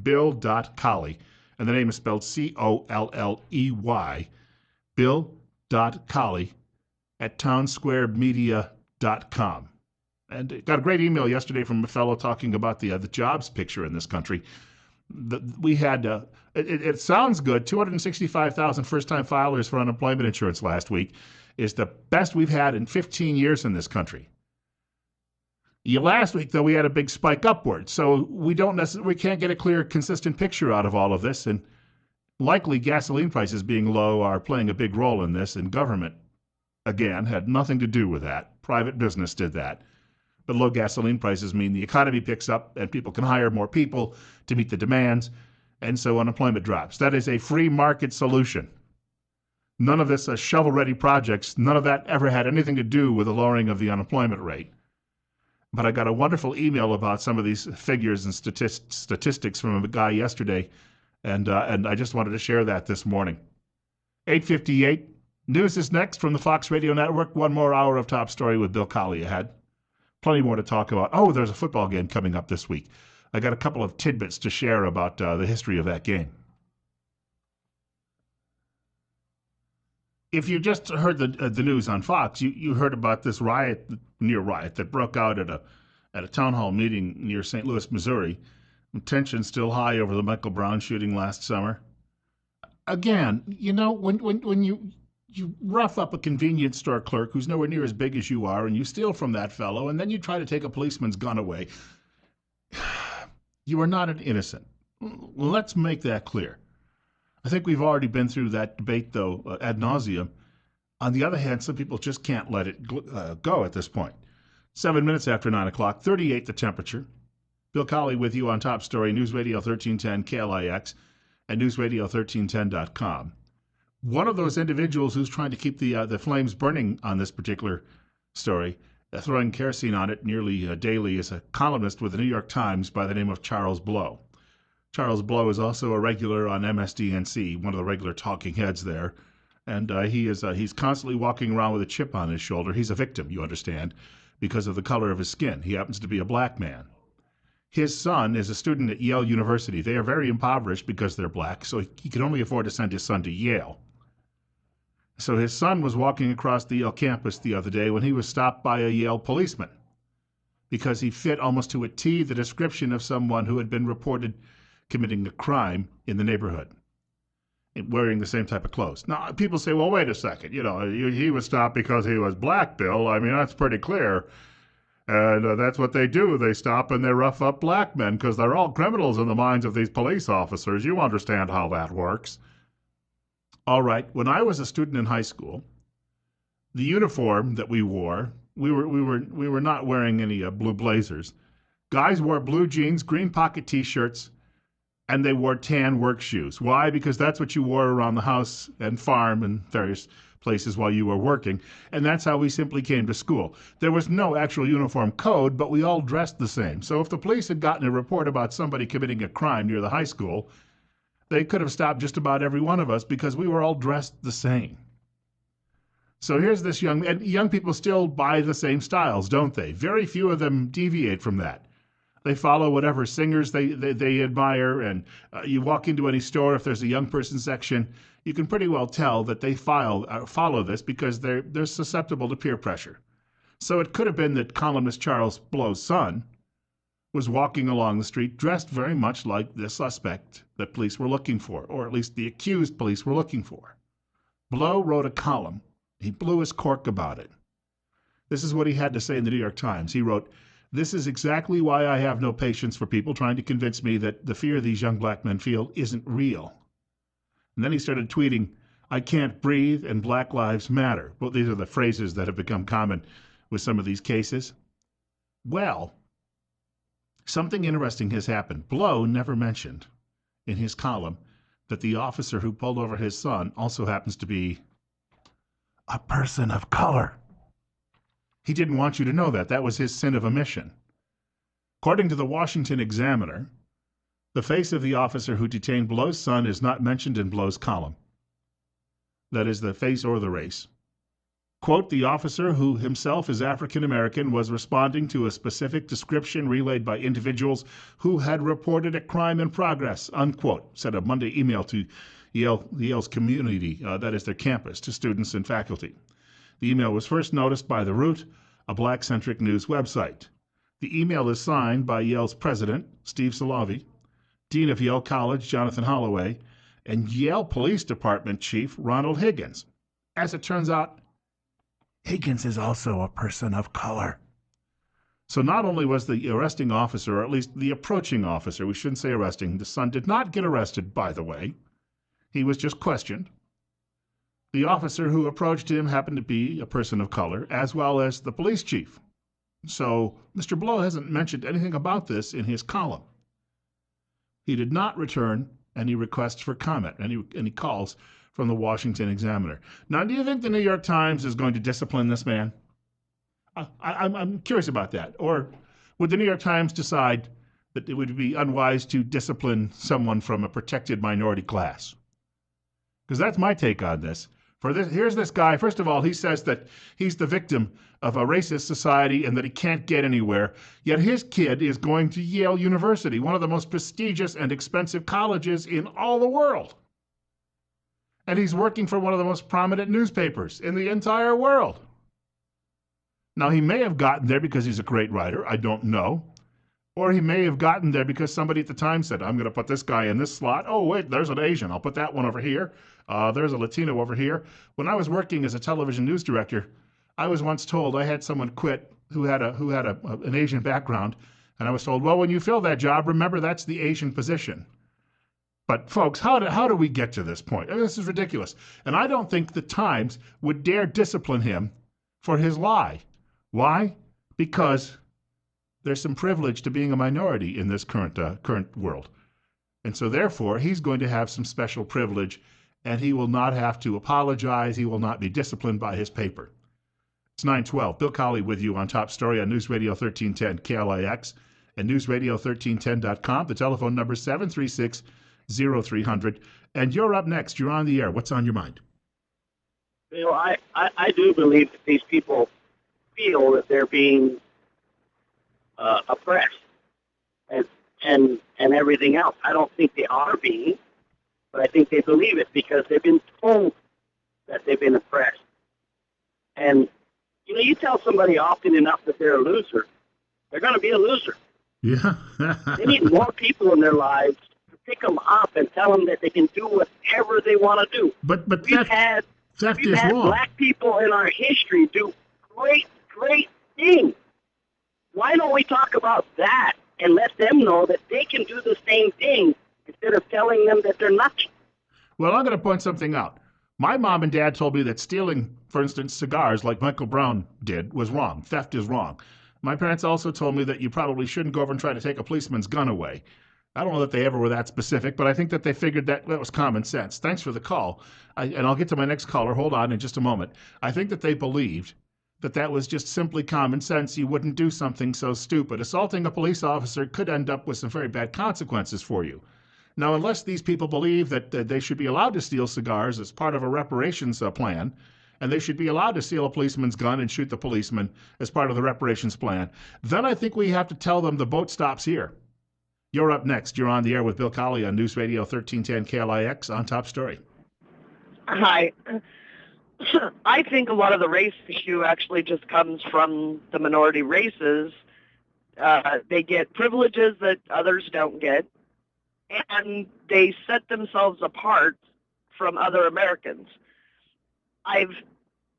bill.colley, and the name is spelled Colley, bill.colley at townsquaremedia.com. And got a great email yesterday from a fellow talking about the jobs picture in this country. We had, it sounds good, 265,000 first-time filers for unemployment insurance last week is the best we've had in 15 years in this country. Last week, though, we had a big spike upward, so we can't get a clear, consistent picture out of all of this, and likely gasoline prices being low are playing a big role in this, and government, again, had nothing to do with that. Private business did that. But low gasoline prices mean the economy picks up and people can hire more people to meet the demands, and so unemployment drops. That is a free market solution. None of this shovel-ready projects, none of that ever had anything to do with the lowering of the unemployment rate. But I got a wonderful email about some of these figures and statistics from a guy yesterday, and I just wanted to share that this morning. 8:58. News is next from the Fox Radio Network. One more hour of Top Story with Bill Colley ahead. Plenty more to talk about. Oh, there's a football game coming up this week. I got a couple of tidbits to share about the history of that game. If you just heard the news on Fox, you heard about this near riot that broke out at a town hall meeting near St. Louis, Missouri. Tension still high over the Michael Brown shooting last summer. Again, when you rough up a convenience store clerk who's nowhere near as big as you are, and you steal from that fellow, and then you try to take a policeman's gun away, you are not an innocent. Let's make that clear. I think we've already been through that debate, though, ad nauseum. On the other hand, some people just can't let it go at this point. 7 minutes after 9 o'clock, 38 the temperature. Bill Colley with you on Top Story, News Radio 1310 KLIX and newsradio1310.com. One of those individuals who's trying to keep the flames burning on this particular story, throwing kerosene on it nearly daily, is a columnist with the New York Times by the name of Charles Blow. Charles Blow is also a regular on MSDNC, one of the regular talking heads there, and he's constantly walking around with a chip on his shoulder. He's a victim, you understand, because of the color of his skin. He happens to be a black man. His son is a student at Yale University. They are very impoverished because they're black, so he can only afford to send his son to Yale. So his son was walking across the Yale campus the other day when he was stopped by a Yale policeman because he fit almost to a T the description of someone who had been reported committing a crime in the neighborhood, wearing the same type of clothes. Now, people say, well, wait a second. He was stopped because he was black, Bill. I mean, that's pretty clear. And that's what they do. They stop and they rough up black men because they're all criminals in the minds of these police officers. You understand how that works. All right. When I was a student in high school, the uniform that we wore, we were not wearing any blue blazers. Guys wore blue jeans, green pocket T-shirts, and they wore tan work shoes. Why? Because that's what you wore around the house and farm and various places while you were working, and that's how we simply came to school. There was no actual uniform code, but we all dressed the same. So if the police had gotten a report about somebody committing a crime near the high school, they could have stopped just about every one of us because we were all dressed the same. So here's this young people still buy the same styles, don't they? Very few of them deviate from that. They follow whatever singers they admire, and you walk into any store, if there's a young person section, you can pretty well tell that they follow this because they're susceptible to peer pressure. So it could have been that columnist Charles Blow's son was walking along the street dressed very much like the suspect that police were looking for, or at least the accused police were looking for. Blow wrote a column. He blew his cork about it. This is what he had to say in the New York Times. He wrote, "This is exactly why I have no patience for people trying to convince me that the fear these young black men feel isn't real." And then he started tweeting, "I can't breathe and Black Lives Matter." Well, these are the phrases that have become common with some of these cases. Well, something interesting has happened. Blow never mentioned in his column that the officer who pulled over his son also happens to be a person of color. He didn't want you to know that. That was his sin of omission. According to the Washington Examiner, the face of the officer who detained Blow's son is not mentioned in Blow's column. That is, the face or the race. Quote, "The officer, who himself is African American, was responding to a specific description relayed by individuals who had reported a crime in progress," unquote, said a Monday email to Yale's community, that is their campus, to students and faculty. The email was first noticed by The Root, a black-centric news website. The email is signed by Yale's president, Steve Salavi, Dean of Yale College, Jonathan Holloway, and Yale Police Department Chief Ronald Higgins. As it turns out, Higgins is also a person of color. So not only was the arresting officer, or at least the approaching officer, we shouldn't say arresting, the son did not get arrested, by the way. He was just questioned. The officer who approached him happened to be a person of color, as well as the police chief. So Mr. Blow hasn't mentioned anything about this in his column. He did not return any requests for comment, any calls from the Washington Examiner. Now, do you think the New York Times is going to discipline this man? I'm curious about that. Or would the New York Times decide that it would be unwise to discipline someone from a protected minority class? Because that's my take on this. Here's this guy. First of all, he says that he's the victim of a racist society and that he can't get anywhere. Yet his kid is going to Yale University, one of the most prestigious and expensive colleges in all the world. And he's working for one of the most prominent newspapers in the entire world. Now, he may have gotten there because he's a great writer. I don't know. Or he may have gotten there because somebody at the time said, I'm going to put this guy in this slot. Oh, wait, there's an Asian. I'll put that one over here. There's a Latino over here. When I was working as a television news director, I was once told I had someone quit who had an Asian background. And I was told, well, when you fill that job, remember that's the Asian position. But folks, how do we get to this point? I mean, this is ridiculous. And I don't think the Times would dare discipline him for his lie. Why? Because there's some privilege to being a minority in this current world. And so therefore, he's going to have some special privilege, and he will not have to apologize. He will not be disciplined by his paper. It's 9:12. Bill Colley with you on Top Story on News Radio 1310 KLIX and newsradio1310.com. The telephone number is 736-0300. And you're up next. You're on the air. What's on your mind? You know, I do believe that these people feel that they're being oppressed and everything else. I don't think they are being, but I think they believe it because they've been told that they've been oppressed. And, you know, you tell somebody often enough that they're a loser, they're going to be a loser. Yeah. They need more people in their lives to pick them up and tell them that they can do whatever they want to do. But we've had wrong. Black people in our history do great things. Why don't we talk about that and let them know that they can do the same thing instead of telling them that they're not? Well, I'm going to point something out. My mom and dad told me that stealing, for instance, cigars like Michael Brown did was wrong. Theft is wrong. My parents also told me that you probably shouldn't go over and try to take a policeman's gun away. I don't know that they ever were that specific, but I think that they figured that was common sense. Thanks for the call. And I'll get to my next caller. Hold on in just a moment. I think that they believed that was just simply common sense. You wouldn't do something so stupid. Assaulting a police officer could end up with some very bad consequences for you. Now, unless these people believe that they should be allowed to steal cigars as part of a reparations plan, and they should be allowed to steal a policeman's gun and shoot the policeman as part of the reparations plan, then I think we have to tell them the boat stops here. You're up next. You're on the air with Bill Colley on News Radio 1310 KLIX on Top Story. Hi. I think a lot of the race issue actually just comes from the minority races. They get privileges that others don't get, and they set themselves apart from other Americans. I've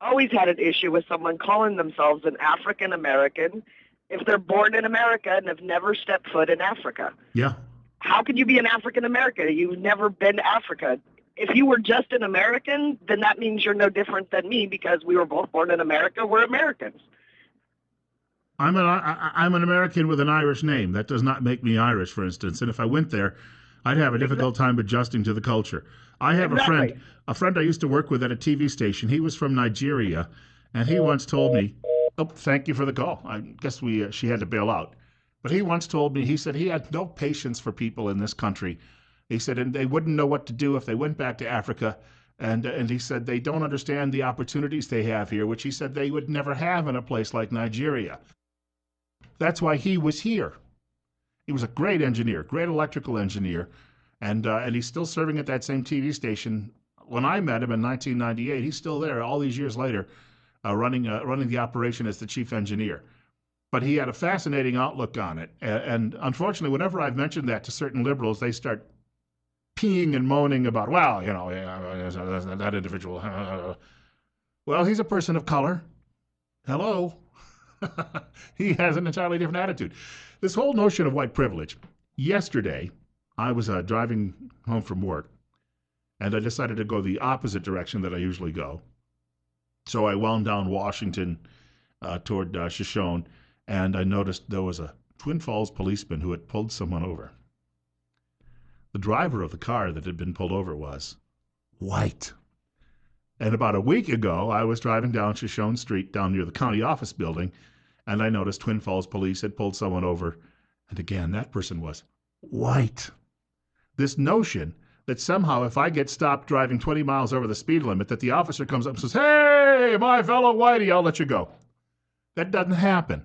always had an issue with someone calling themselves an African American if they're born in America and have never stepped foot in Africa. Yeah. How can you be an African American? You've never been to Africa. If you were just an American, then that means you're no different than me because we were both born in America. We're Americans. I'm an American with an Irish name. That does not make me Irish, for instance. And if I went there, I'd have a difficult time adjusting to the culture. I have a friend I used to work with at a TV station. He was from Nigeria, and he once told me, oh, thank you for the call. I guess she had to bail out. But he once told me, he said he had no patience for people in this country. He said, and they wouldn't know what to do if they went back to Africa. And he said they don't understand the opportunities they have here, which he said they would never have in a place like Nigeria. That's why he was here. He was a great engineer, great electrical engineer, and he's still serving at that same TV station. When I met him in 1998, he's still there all these years later, running the operation as the chief engineer. But he had a fascinating outlook on it. And unfortunately, whenever I've mentioned that to certain liberals, they start peeing and moaning about, well, you know, that individual. Well, he's a person of color. Hello. He has an entirely different attitude. This whole notion of white privilege. Yesterday, I was driving home from work, and I decided to go the opposite direction that I usually go. So I wound down Washington toward Shoshone, and I noticed there was a Twin Falls policeman who had pulled someone over. The driver of the car that had been pulled over was white. And about a week ago, I was driving down Shoshone Street down near the county office building, and I noticed Twin Falls police had pulled someone over. And again, that person was white. This notion that somehow if I get stopped driving 20 miles over the speed limit, that the officer comes up and says, "Hey, my fellow Whitey, I'll let you go." That doesn't happen.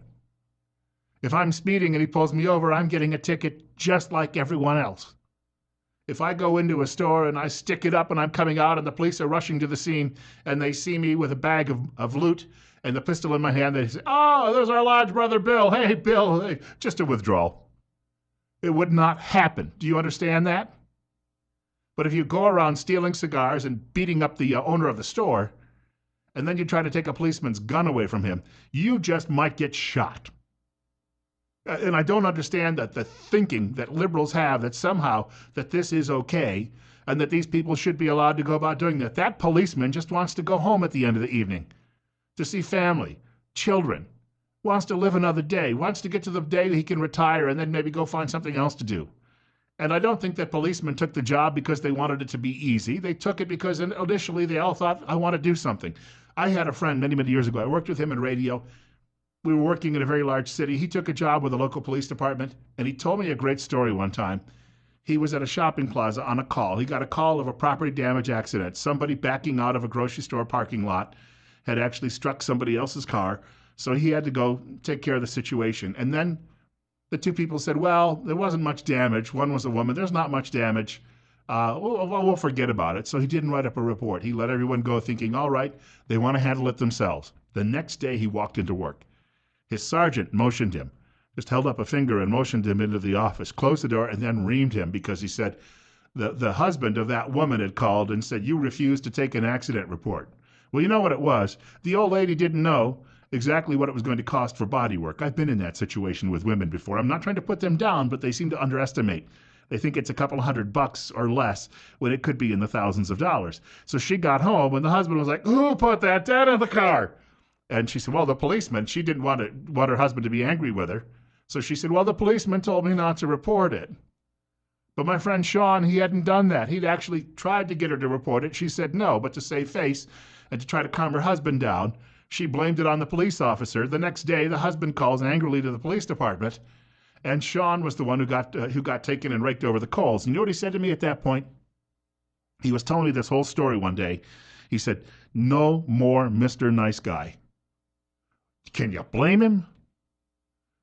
If I'm speeding and he pulls me over, I'm getting a ticket just like everyone else. If I go into a store and I stick it up and I'm coming out and the police are rushing to the scene and they see me with a bag of loot and the pistol in my hand, they say, "Oh, there's our large brother Bill. Hey, Bill," hey, just a withdrawal. It would not happen. Do you understand that? But if you go around stealing cigars and beating up the owner of the store, and then you try to take a policeman's gun away from him, you just might get shot. And I don't understand that the thinking that liberals have that somehow that this is okay and that these people should be allowed to go about doing that. That policeman just wants to go home at the end of the evening to see family, children, wants to live another day, wants to get to the day that he can retire and then maybe go find something else to do. And I don't think that policemen took the job because they wanted it to be easy. They took it because initially they all thought, "I want to do something." I had a friend many, many years ago. I worked with him in radio. We were working in a very large city. He took a job with the local police department, and he told me a great story one time. He was at a shopping plaza on a call. He got a call of a property damage accident. Somebody backing out of a grocery store parking lot had actually struck somebody else's car, so he had to go take care of the situation. And then the two people said, "Well, there wasn't much damage." One was a woman. "There's not much damage. We'll forget about it." So he didn't write up a report. He let everyone go thinking, all right, they want to handle it themselves. The next day he walked into work. His sergeant motioned him, just held up a finger and motioned him into the office, closed the door, and then reamed him because he said the husband of that woman had called and said, "You refused to take an accident report." Well, you know what it was? The old lady didn't know exactly what it was going to cost for body work. I've been in that situation with women before. I'm not trying to put them down, but they seem to underestimate. They think it's a couple $100 or less when it could be in the thousands of dollars. So she got home and the husband was like, "Who put that dead in the car?" And she said, "Well, the policeman." She didn't want her husband to be angry with her. So she said, "Well, the policeman told me not to report it." But my friend Sean, he hadn't done that. He'd actually tried to get her to report it. She said no, but to save face and to try to calm her husband down, she blamed it on the police officer. The next day, the husband calls angrily to the police department, and Sean was the one who got taken and raked over the coals. And you know what he said to me at that point? He was telling me this whole story one day. He said, "No more Mr. Nice Guy." Can you blame him?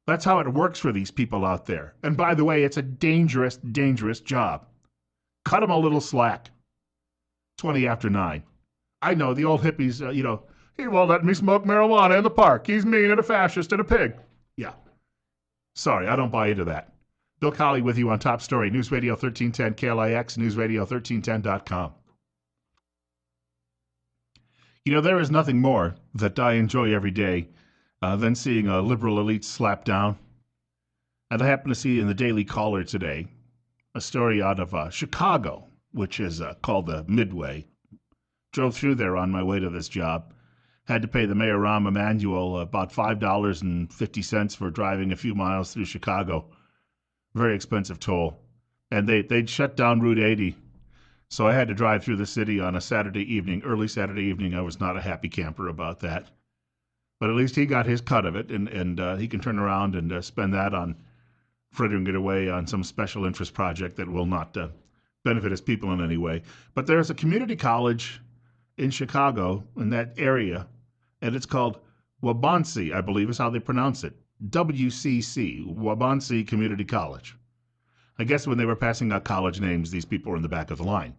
That's how it works for these people out there. And by the way, it's a dangerous, dangerous job. Cut them a little slack. 20 after 9. I know the old hippies, "He won't let me smoke marijuana in the park. He's mean and a fascist and a pig." Yeah. Sorry, I don't buy into that. Bill Colley with you on Top Story, News Radio 1310 KLIX, newsradio1310.com. There is nothing more that I enjoy every day than seeing a liberal elite slap down. And I happen to see in the Daily Caller today a story out of Chicago, which is called the Midway. Drove through there on my way to this job. Had to pay the Mayor Rahm Emanuel about $5.50 for driving a few miles through Chicago. Very expensive toll. And they'd shut down Route 80. So I had to drive through the city on a Saturday evening, early Saturday evening. I was not a happy camper about that. But at least he got his cut of it, and he can turn around and spend that on frittering it away on some special interest project that will not benefit his people in any way. But there's a community college in Chicago, in that area, and it's called Waubonsee, I believe is how they pronounce it. WCC, Waubonsee Community College. I guess when they were passing out college names, these people were in the back of the line.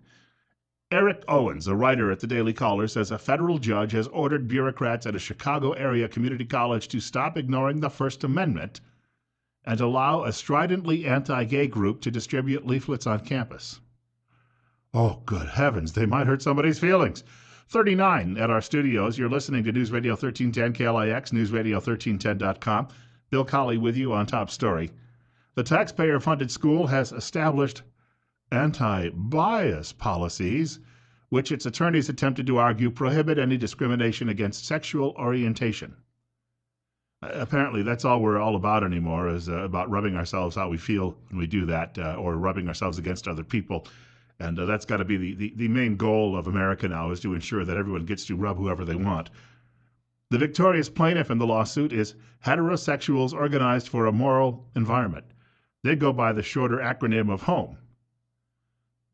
Eric Owens, a writer at the Daily Caller, says a federal judge has ordered bureaucrats at a Chicago area community college to stop ignoring the First Amendment and allow a stridently anti-gay group to distribute leaflets on campus. Oh, good heavens, they might hurt somebody's feelings. 39 at our studios. You're listening to News Radio 1310 KLIX, newsradio1310.com. Bill Colley with you on Top Story. The taxpayer-funded school has established anti-bias policies, which its attorneys attempted to argue prohibit any discrimination against sexual orientation. Apparently, that's all we're all about anymore, is about rubbing ourselves how we feel when we do that, or rubbing ourselves against other people. And that's got to be the main goal of America now, is to ensure that everyone gets to rub whoever they want. The victorious plaintiff in the lawsuit is Heterosexuals Organized for a Moral Environment. They go by the shorter acronym of HOME.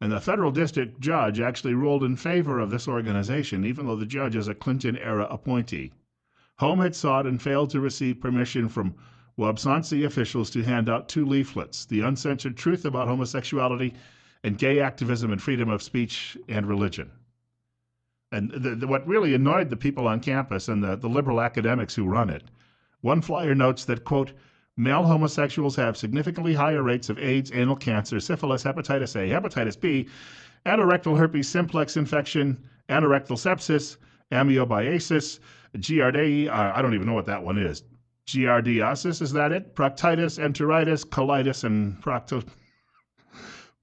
And the federal district judge actually ruled in favor of this organization, even though the judge is a Clinton-era appointee. Home had sought and failed to receive permission from Wabsonsi officials to hand out 2 leaflets, The Uncensored Truth About Homosexuality and Gay Activism and Freedom of Speech and Religion. And what really annoyed the people on campus and the liberal academics who run it, one flyer notes that, quote, male homosexuals have significantly higher rates of AIDS, anal cancer, syphilis, hepatitis A, hepatitis B, anorectal herpes simplex infection, anorectal sepsis, ameobiasis, giardia, I don't even know what that one is. Giardiasis, is that it? Proctitis, enteritis, colitis, and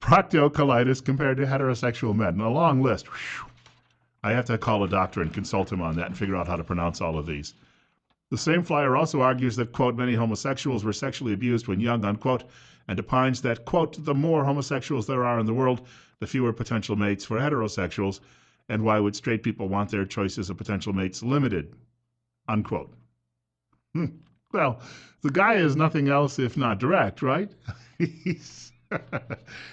proctocolitis compared to heterosexual men. A long list. Whew. I have to call a doctor and consult him on that and figure out how to pronounce all of these. The same flyer also argues that, quote, many homosexuals were sexually abused when young, unquote, and opines that, quote, the more homosexuals there are in the world, the fewer potential mates for heterosexuals, and why would straight people want their choices of potential mates limited, unquote. Well, the guy is nothing else if not direct, right?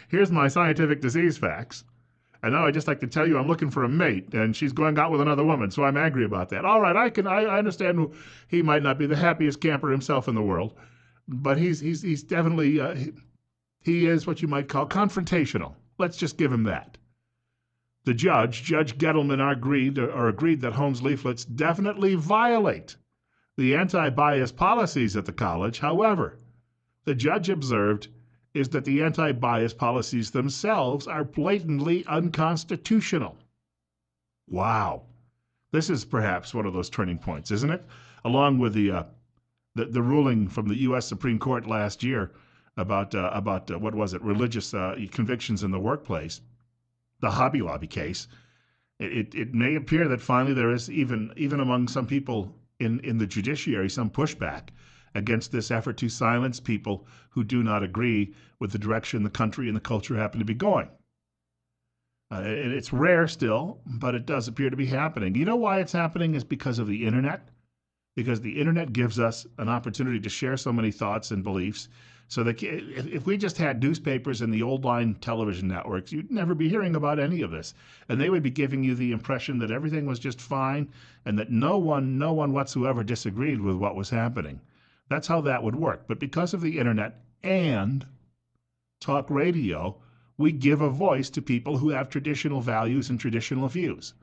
Here's my scientific disease facts. And now I'd just like to tell you I'm looking for a mate, and she's going out with another woman, so I'm angry about that. All right, I understand he might not be the happiest camper himself in the world, but he's definitely, he is what you might call confrontational. Let's just give him that. The Judge Gettleman, agreed that Holmes' leaflets definitely violate the anti-bias policies at the college. However, the judge observed is that the anti-bias policies themselves are blatantly unconstitutional. Wow. This is perhaps one of those turning points, isn't it? Along with the ruling from the U.S. Supreme Court last year about what was it, religious convictions in the workplace, the Hobby Lobby case. It may appear that finally there is even among some people in the judiciary some pushback against this effort to silence people who do not agree with the direction the country and the culture happen to be going. It's rare still, but it does appear to be happening. You know why it's happening is because of the internet. Because the internet gives us an opportunity to share so many thoughts and beliefs. So that if we just had newspapers and the old line television networks, you'd never be hearing about any of this. And they would be giving you the impression that everything was just fine and that no one whatsoever disagreed with what was happening. That's how that would work. But because of the internet and talk radio, we give a voice to people who have traditional values and traditional views.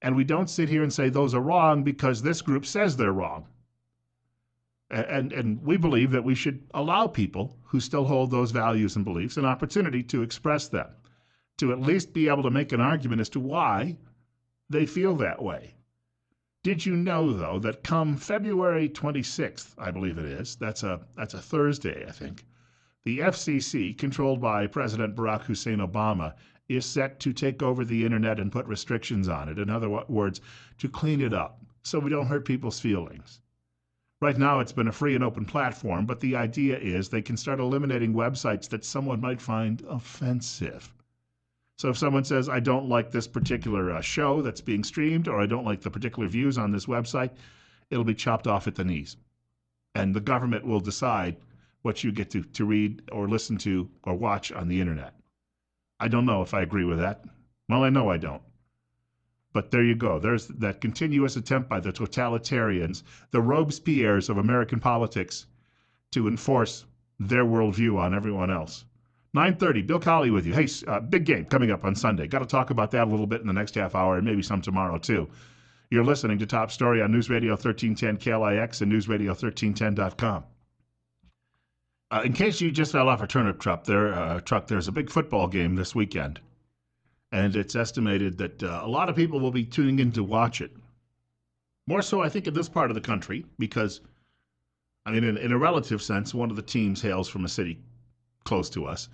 And we don't sit here and say those are wrong because this group says they're wrong. And we believe that we should allow people who still hold those values and beliefs an opportunity to express them, to at least be able to make an argument as to why they feel that way. Did you know, though, that come February 26th, I believe it is, that's a Thursday, I think, the FCC, controlled by President Barack Hussein Obama, is set to take over the internet and put restrictions on it. In other words, to clean it up so we don't hurt people's feelings. Right now, it's been a free and open platform, but the idea is they can start eliminating websites that someone might find offensive. So if someone says, I don't like this particular show that's being streamed, or I don't like the particular views on this website, it'll be chopped off at the knees. And the government will decide what you get to read or listen to or watch on the internet. I don't know if I agree with that. Well, I know I don't. But there you go. There's that continuous attempt by the totalitarians, the Robespierres of American politics, to enforce their worldview on everyone else. 9:30, Bill Colley with you. Hey, big game coming up on Sunday. Got to talk about that a little bit in the next half hour and maybe some tomorrow, too. You're listening to Top Story on News Radio 1310 KLIX and newsradio1310.com. In case you just fell off a turnip truck, there's a big football game this weekend. And it's estimated that a lot of people will be tuning in to watch it. More so, I think, in this part of the country, because, I mean, in a relative sense, one of the teams hails from a city close to us.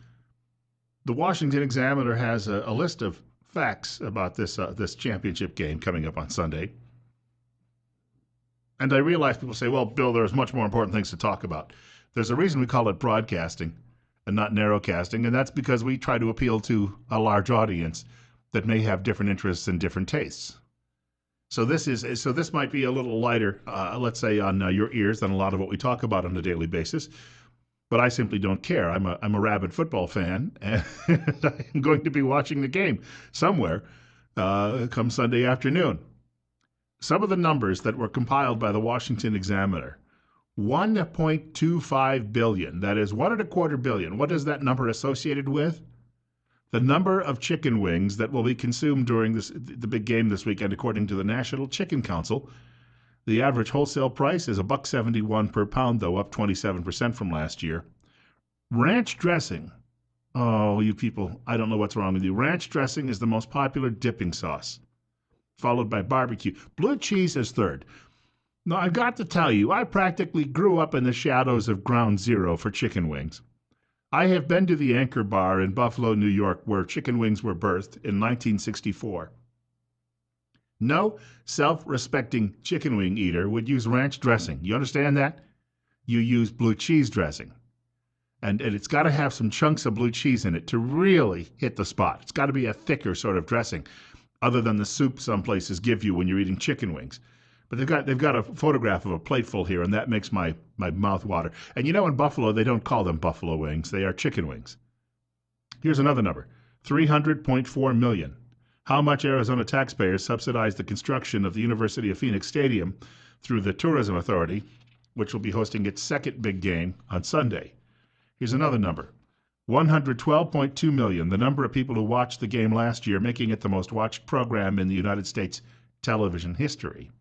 The Washington Examiner has a list of facts about this championship game coming up on Sunday. And I realize people say, well, Bill, there's much more important things to talk about. There's a reason we call it broadcasting and not narrowcasting, and that's because we try to appeal to a large audience that may have different interests and different tastes. So this might be a little lighter, let's say, on your ears than a lot of what we talk about on a daily basis. But I simply don't care. I'm a rabid football fan, and I'm going to be watching the game somewhere come Sunday afternoon. Some of the numbers that were compiled by the Washington Examiner. 1.25 billion. That is 1.25 billion. What is that number associated with? The number of chicken wings that will be consumed during the big game this weekend, according to the National Chicken Council. The average wholesale price is $1.71 per pound, though, up 27% from last year. Ranch dressing. Oh, you people, I don't know what's wrong with you. Ranch dressing is the most popular dipping sauce, followed by barbecue. Blue cheese is third. Now, I've got to tell you, I practically grew up in the shadows of Ground Zero for chicken wings. I have been to the Anchor Bar in Buffalo, New York, where chicken wings were birthed in 1964. No self-respecting chicken wing eater would use ranch dressing. You understand that? You use blue cheese dressing. And it's got to have some chunks of blue cheese in it to really hit the spot. It's got to be a thicker sort of dressing, other than the soup some places give you when you're eating chicken wings. But they've got a photograph of a plateful here, and that makes my mouth water. And you know, in Buffalo, they don't call them buffalo wings. They are chicken wings. Here's another number, 300.4 million. How much Arizona taxpayers subsidize the construction of the University of Phoenix Stadium through the Tourism Authority, which will be hosting its second big game on Sunday. Here's another number, 112.2 million, the number of people who watched the game last year, making it the most watched program in the United States television history.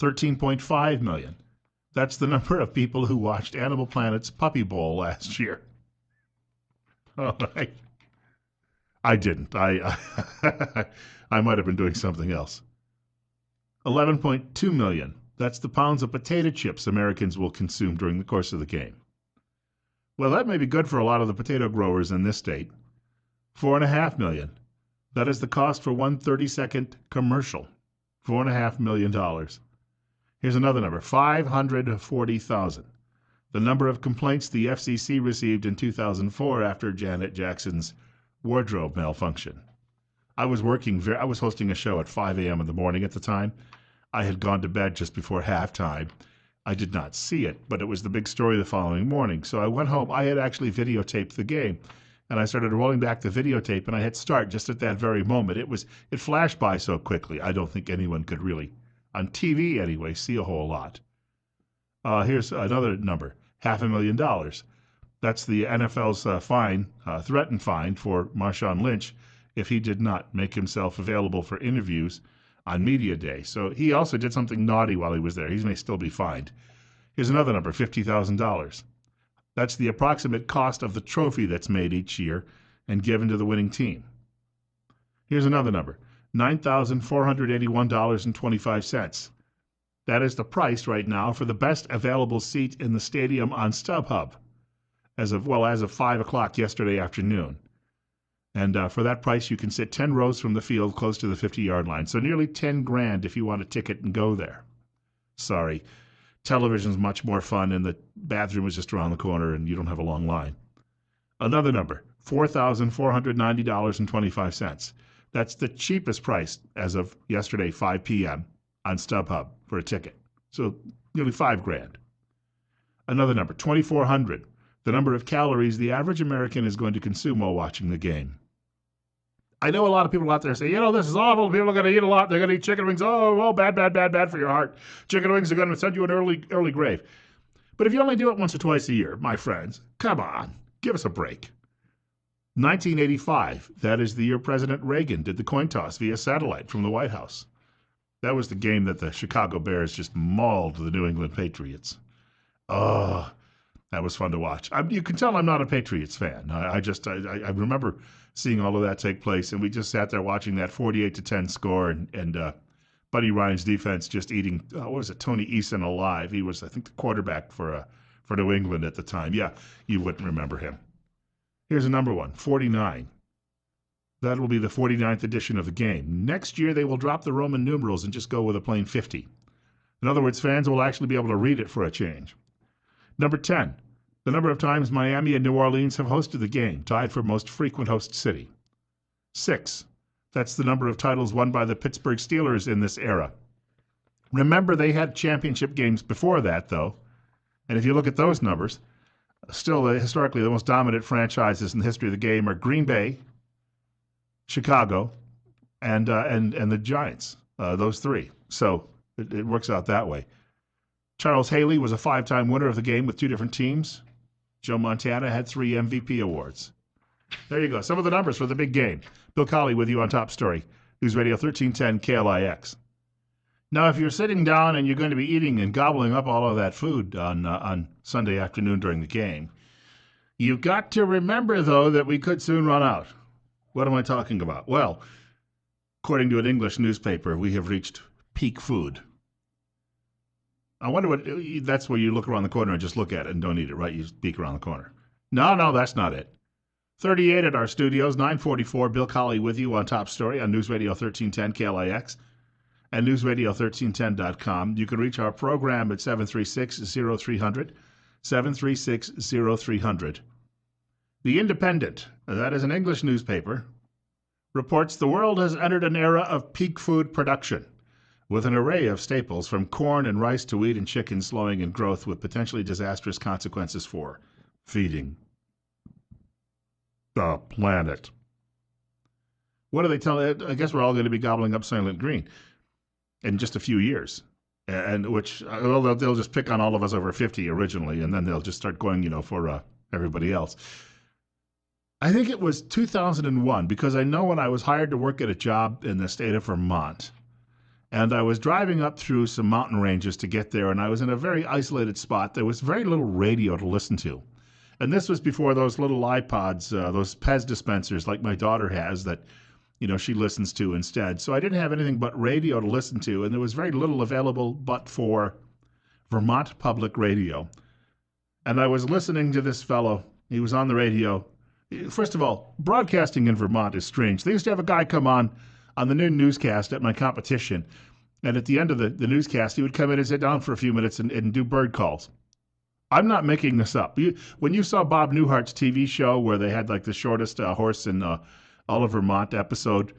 13.5 million. That's the number of people who watched Animal Planet's Puppy Bowl last year. All right. I didn't. I might have been doing something else. 11.2 million. That's the pounds of potato chips Americans will consume during the course of the game. Well, that may be good for a lot of the potato growers in this state. 4.5 million. That is the cost for one 30-second commercial. $4.5 million. Here's another number, 540,000. The number of complaints the FCC received in 2004 after Janet Jackson's wardrobe malfunction. I was hosting a show at 5 a.m. in the morning at the time. I had gone to bed just before halftime. I did not see it, but it was the big story the following morning. So I went home. I had actually videotaped the game, and I started rolling back the videotape, and I hit start just at that very moment. It flashed by so quickly, I don't think anyone could really, on TV anyway, see a whole lot. Here's another number, $500,000. That's the NFL's threatened fine for Marshawn Lynch if he did not make himself available for interviews on Media Day. So he also did something naughty while he was there. He may still be fined. Here's another number, $50,000. That's the approximate cost of the trophy that's made each year and given to the winning team. Here's another number, $9,481.25. That is the price right now for the best available seat in the stadium on StubHub, as of 5 o'clock yesterday afternoon. And for that price, you can sit 10 rows from the field close to the 50-yard line. So nearly $10,000 if you want a ticket and go there. Sorry, television's much more fun, and the bathroom is just around the corner, and you don't have a long line. Another number, $4,490.25. That's the cheapest price as of yesterday, 5 p.m. on StubHub for a ticket. So nearly $5,000. Another number, 2,400. The number of calories the average American is going to consume while watching the game. I know a lot of people out there say, this is awful. People are going to eat a lot. They're going to eat chicken wings. Oh, bad for your heart. Chicken wings are going to send you an early grave. But if you only do it once or twice a year, my friends, come on, give us a break. 1985, that is the year President Reagan did the coin toss via satellite from the White House. That was the game that the Chicago Bears just mauled the New England Patriots. Oh, that was fun to watch. You can tell I'm not a Patriots fan. I remember seeing all of that take place, and we just sat there watching that 48-10 score, and Buddy Ryan's defense just eating, Tony Eason alive. He was, I think, the quarterback for New England at the time. Yeah, you wouldn't remember him. Here's a number one, 49. That will be the 49th edition of the game. Next year, they will drop the Roman numerals and just go with a plain 50. In other words, fans will actually be able to read it for a change. Number 10, the number of times Miami and New Orleans have hosted the game, tied for most frequent host city. 6, that's the number of titles won by the Pittsburgh Steelers in this era. Remember, they had championship games before that, though. And if you look at those numbers, Still, historically, the most dominant franchises in the history of the game are Green Bay, Chicago, and the Giants. Those three. So it works out that way. Charles Haley was a 5-time winner of the game with 2 different teams. Joe Montana had 3 MVP awards. There you go. Some of the numbers for the big game. Bill Colley with you on Top Story. News Radio 1310 KLIX. Now, if you're sitting down and you're going to be eating and gobbling up all of that food on Sunday afternoon during the game, you've got to remember, though, that we could soon run out. What am I talking about? Well, according to an English newspaper, we have reached peak food. I wonder what, that's where you look around the corner and just look at it and don't eat it, right? You peek around the corner. No, that's not it. 38 at our studios, 9:44. Bill Colley with you on Top Story on News Radio 1310 KLIX and newsradio1310.com. You can reach our program at 736-0300, 736-0300. The Independent, that is an English newspaper, reports the world has entered an era of peak food production, with an array of staples from corn and rice to wheat and chicken slowing in growth with potentially disastrous consequences for feeding the planet. What do they tell? I guess we're all going to be gobbling up Soylent Green in just a few years, and which they'll just pick on all of us over 50 originally, and then they'll just start going, for everybody else. I think it was 2001, because I know when I was hired to work at a job in the state of Vermont, and I was driving up through some mountain ranges to get there, and I was in a very isolated spot. There was very little radio to listen to. And this was before those little iPods, those Pez dispensers like my daughter has that, she listens to instead. So I didn't have anything but radio to listen to, and there was very little available but for Vermont Public Radio. And I was listening to this fellow. He was on the radio. First of all, broadcasting in Vermont is strange. They used to have a guy come on the new newscast at my competition, and at the end of the newscast, he would come in and sit down for a few minutes and do bird calls. I'm not making this up. When you saw Bob Newhart's TV show where they had like the shortest horse in all of Vermont episode,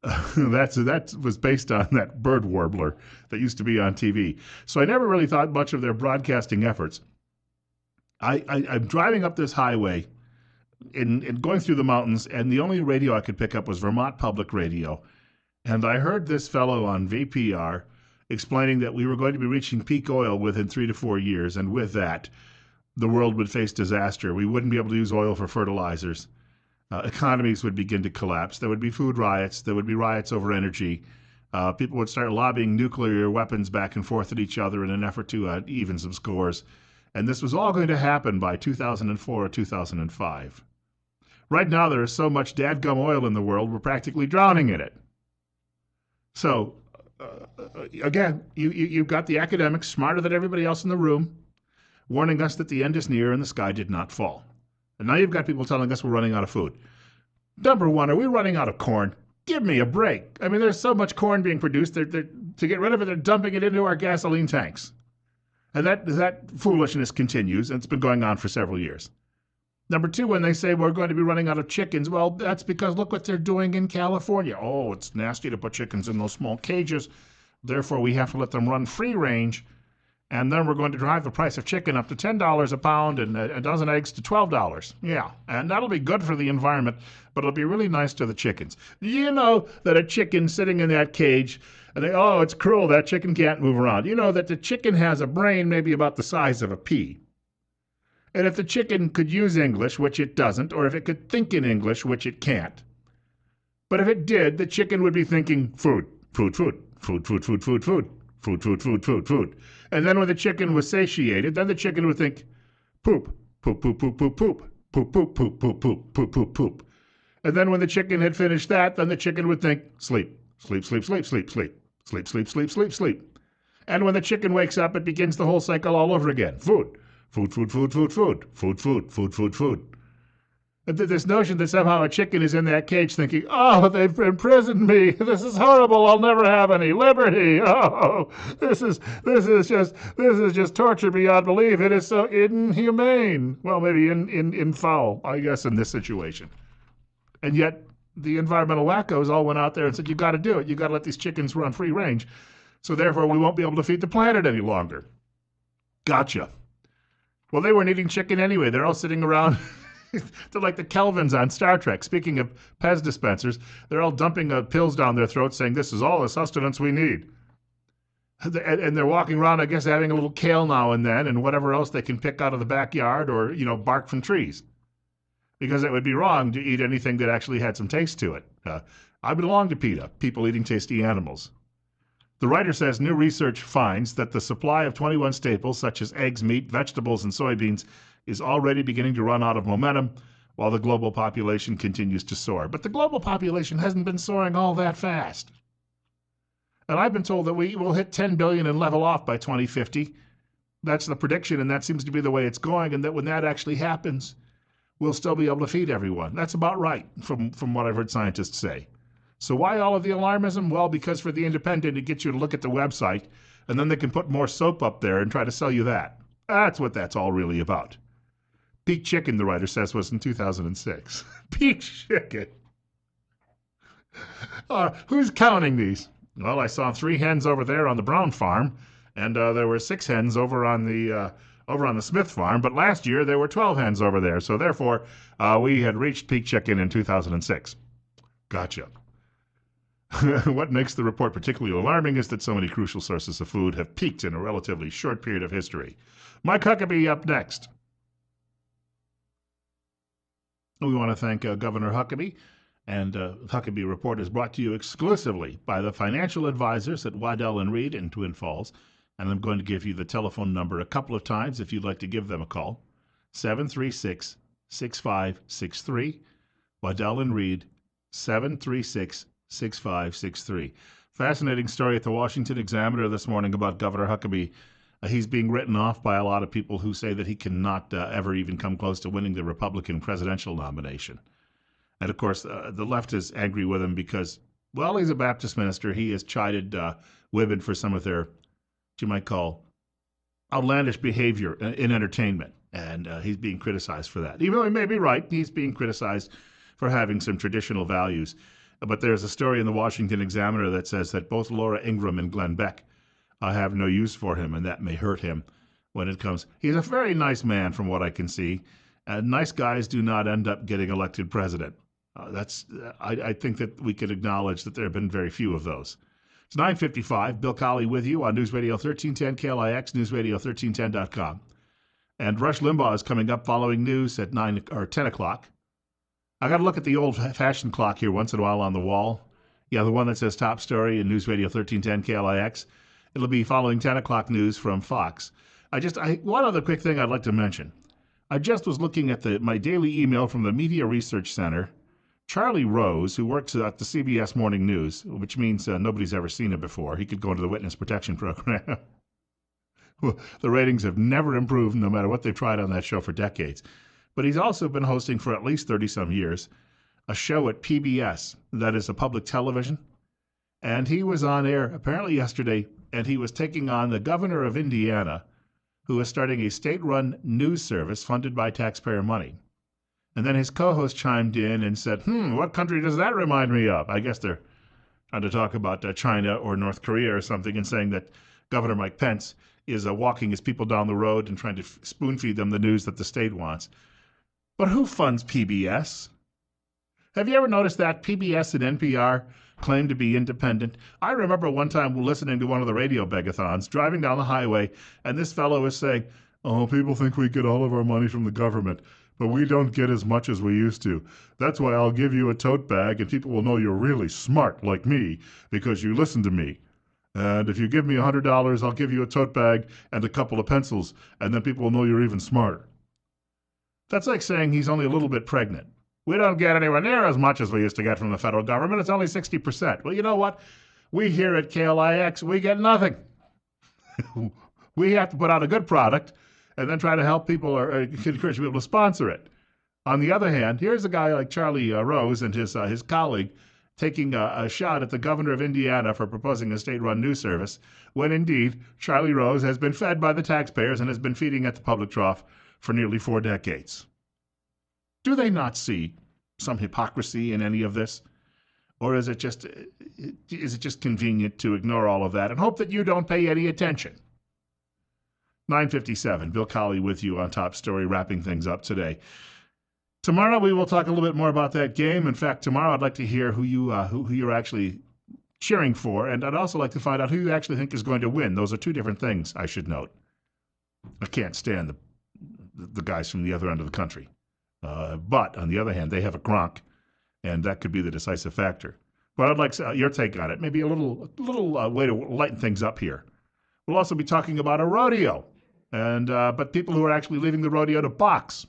that was based on that bird warbler that used to be on TV. So I never really thought much of their broadcasting efforts. I'm driving up this highway and going through the mountains, and the only radio I could pick up was Vermont Public Radio. And I heard this fellow on VPR explaining that we were going to be reaching peak oil within 3 to 4 years, and with that, the world would face disaster. We wouldn't be able to use oil for fertilizers. Economies would begin to collapse. There would be food riots. There would be riots over energy. People would start lobbying nuclear weapons back and forth at each other in an effort to even some scores. And this was all going to happen by 2004 or 2005. Right now, there is so much dadgum oil in the world, we're practically drowning in it. So, again, you've got the academics, smarter than everybody else in the room, warning us that the end is near and the sky did not fall. And now you've got people telling us we're running out of food. Number one, are we running out of corn? Give me a break. I mean, there's so much corn being produced, they're to get rid of it, they're dumping it into our gasoline tanks. And that foolishness continues, and it's been going on for several years. Number two, when they say we're going to be running out of chickens, well, that's because look what they're doing in California. Oh, it's nasty to put chickens in those small cages. Therefore, we have to let them run free range. And then we're going to drive the price of chicken up to $10 a pound and a dozen eggs to $12. Yeah, and that'll be good for the environment, but it'll be really nice to the chickens. You know that a chicken sitting in that cage, and it's cruel, that chicken can't move around. You know that the chicken has a brain maybe about the size of a pea. And if the chicken could use English, which it doesn't, or if it could think in English, which it can't, but if it did, the chicken would be thinking food, food, food, food, food, food, food, food, food, food, food, food, food. And then when the chicken was satiated, then the chicken would think poop, poop, poop, poop, poop, poop, poop, poop, poop, poop, poop, poop, poop, poop. And then when the chicken had finished that, then the chicken would think sleep, sleep, sleep, sleep, sleep, sleep, sleep, sleep, sleep, sleep, sleep. And when the chicken wakes up, it begins the whole cycle all over again. Food. Food, food, food, food, food, food, food, food, food, food. And this notion that somehow a chicken is in that cage thinking, oh, they've imprisoned me. This is horrible. I'll never have any liberty. Oh, this is just torture beyond belief. It is so inhumane. Well, maybe in foul, I guess, in this situation. And yet the environmental wackos all went out there and said, you got to do it. You got to let these chickens run free range. So therefore, we won't be able to feed the planet any longer. Gotcha. Well, they weren't eating chicken anyway. They're all sitting around. They're like the Kelvins on Star Trek. Speaking of Pez dispensers, they're all dumping pills down their throats saying, this is all the sustenance we need. And they're walking around, I guess, having a little kale now and then and whatever else they can pick out of the backyard or, bark from trees. Because it would be wrong to eat anything that actually had some taste to it. I belong to PETA, people eating tasty animals. The writer says new research finds that the supply of 21 staples, such as eggs, meat, vegetables, and soybeans, is already beginning to run out of momentum while the global population continues to soar. But the global population hasn't been soaring all that fast. And I've been told that we will hit 10 billion and level off by 2050. That's the prediction, and that seems to be the way it's going, and that when that actually happens, we'll still be able to feed everyone. That's about right, from what I've heard scientists say. So why all of the alarmism? Well, because for the Independent, it gets you to look at the website, and then they can put more soap up there and try to sell you that. That's what that's all really about. Peak chicken, the writer says, was in 2006. Peak chicken. Who's counting these? Well, I saw 3 hens over there on the Brown farm, and there were 6 hens over on the Smith farm. But last year there were 12 hens over there, so therefore we had reached peak chicken in 2006. Gotcha. What makes the report particularly alarming is that so many crucial sources of food have peaked in a relatively short period of history. Mike Huckabee up next. We want to thank Governor Huckabee, and the Huckabee Report is brought to you exclusively by the financial advisors at Waddell & Reed in Twin Falls, and I'm going to give you the telephone number a couple of times if you'd like to give them a call. 736-6563, Waddell & Reed, 736-6563. Fascinating story at the Washington Examiner this morning about Governor Huckabee. He's being written off by a lot of people who say that he cannot ever even come close to winning the Republican presidential nomination. And of course, the left is angry with him because, well, he's a Baptist minister. He has chided women for some of their, what you might call, outlandish behavior in entertainment. And he's being criticized for that. Even though he may be right, he's being criticized for having some traditional values. But there's a story in the Washington Examiner that says that both Laura Ingraham and Glenn Beck have no use for him, and that may hurt him when it comes. He's a very nice man, from what I can see. Nice guys do not end up getting elected president. I think that we could acknowledge that there have been very few of those. It's 9:55. Bill Colley with you on News Radio 1310 KLIX, newsradio1310.com. And Rush Limbaugh is coming up following news at 9 or 10 o'clock. I got to look at the old-fashioned clock here once in a while on the wall. Yeah, the one that says Top Story in News Radio 1310 KLIX. It'll be following 10 o'clock news from Fox. One other quick thing I'd like to mention. I just was looking at my daily email from the Media Research Center. Charlie Rose, who works at the CBS Morning News, which means nobody's ever seen him before. He could go into the Witness Protection Program. The ratings have never improved, no matter what they've tried on that show for decades. But he's also been hosting for at least 30-some years a show at PBS, that is a public television. And he was on air apparently yesterday, and he was taking on the governor of Indiana, who is starting a state-run news service funded by taxpayer money. And then his co-host chimed in and said, what country does that remind me of? I guess they're trying to talk about China or North Korea or something, and saying that Governor Mike Pence is walking his people down the road and trying to spoon-feed them the news that the state wants. But who funds PBS? Have you ever noticed that PBS and NPR claim to be independent? I remember one time listening to one of the radio begathons, driving down the highway, and this fellow was saying, people think we get all of our money from the government, but we don't get as much as we used to. That's why I'll give you a tote bag, and people will know you're really smart like me, because you listen to me. And if you give me $100, I'll give you a tote bag and a couple of pencils, and then people will know you're even smarter. That's like saying he's only a little bit pregnant. We don't get anywhere near as much as we used to get from the federal government. It's only 60%. Well, you know what? We here at KLIX, we get nothing. We have to put out a good product and then try to help people or encourage people to sponsor it. On the other hand, here's a guy like Charlie Rose and his colleague taking a shot at the governor of Indiana for proposing a state-run news service, when indeed Charlie Rose has been fed by the taxpayers and has been feeding at the public trough for nearly 4 decades. Do they not see some hypocrisy in any of this? Or is it just convenient to ignore all of that and hope that you don't pay any attention? 9:57. Bill Colley with you on Top Story, wrapping things up today. Tomorrow we will talk a little bit more about that game. In fact, tomorrow I'd like to hear who you're actually cheering for, and I'd also like to find out who you actually think is going to win. Those are two different things, I should note. I can't stand the guys from the other end of the country. But on the other hand, they have a Gronk, and that could be the decisive factor. But I'd like your take on it. Maybe a little way to lighten things up here. We'll also be talking about a rodeo, and but people who are actually leaving the rodeo to box.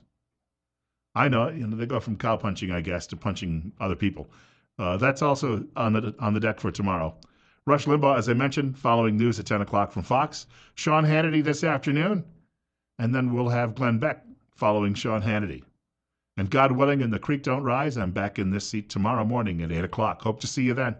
I know, they go from cow punching, I guess, to punching other people. That's also on the deck for tomorrow. Rush Limbaugh, as I mentioned, following news at 10 o'clock from Fox. Sean Hannity this afternoon. And then we'll have Glenn Beck following Sean Hannity. And God willing, and the creek don't rise, I'm back in this seat tomorrow morning at 8 o'clock. Hope to see you then.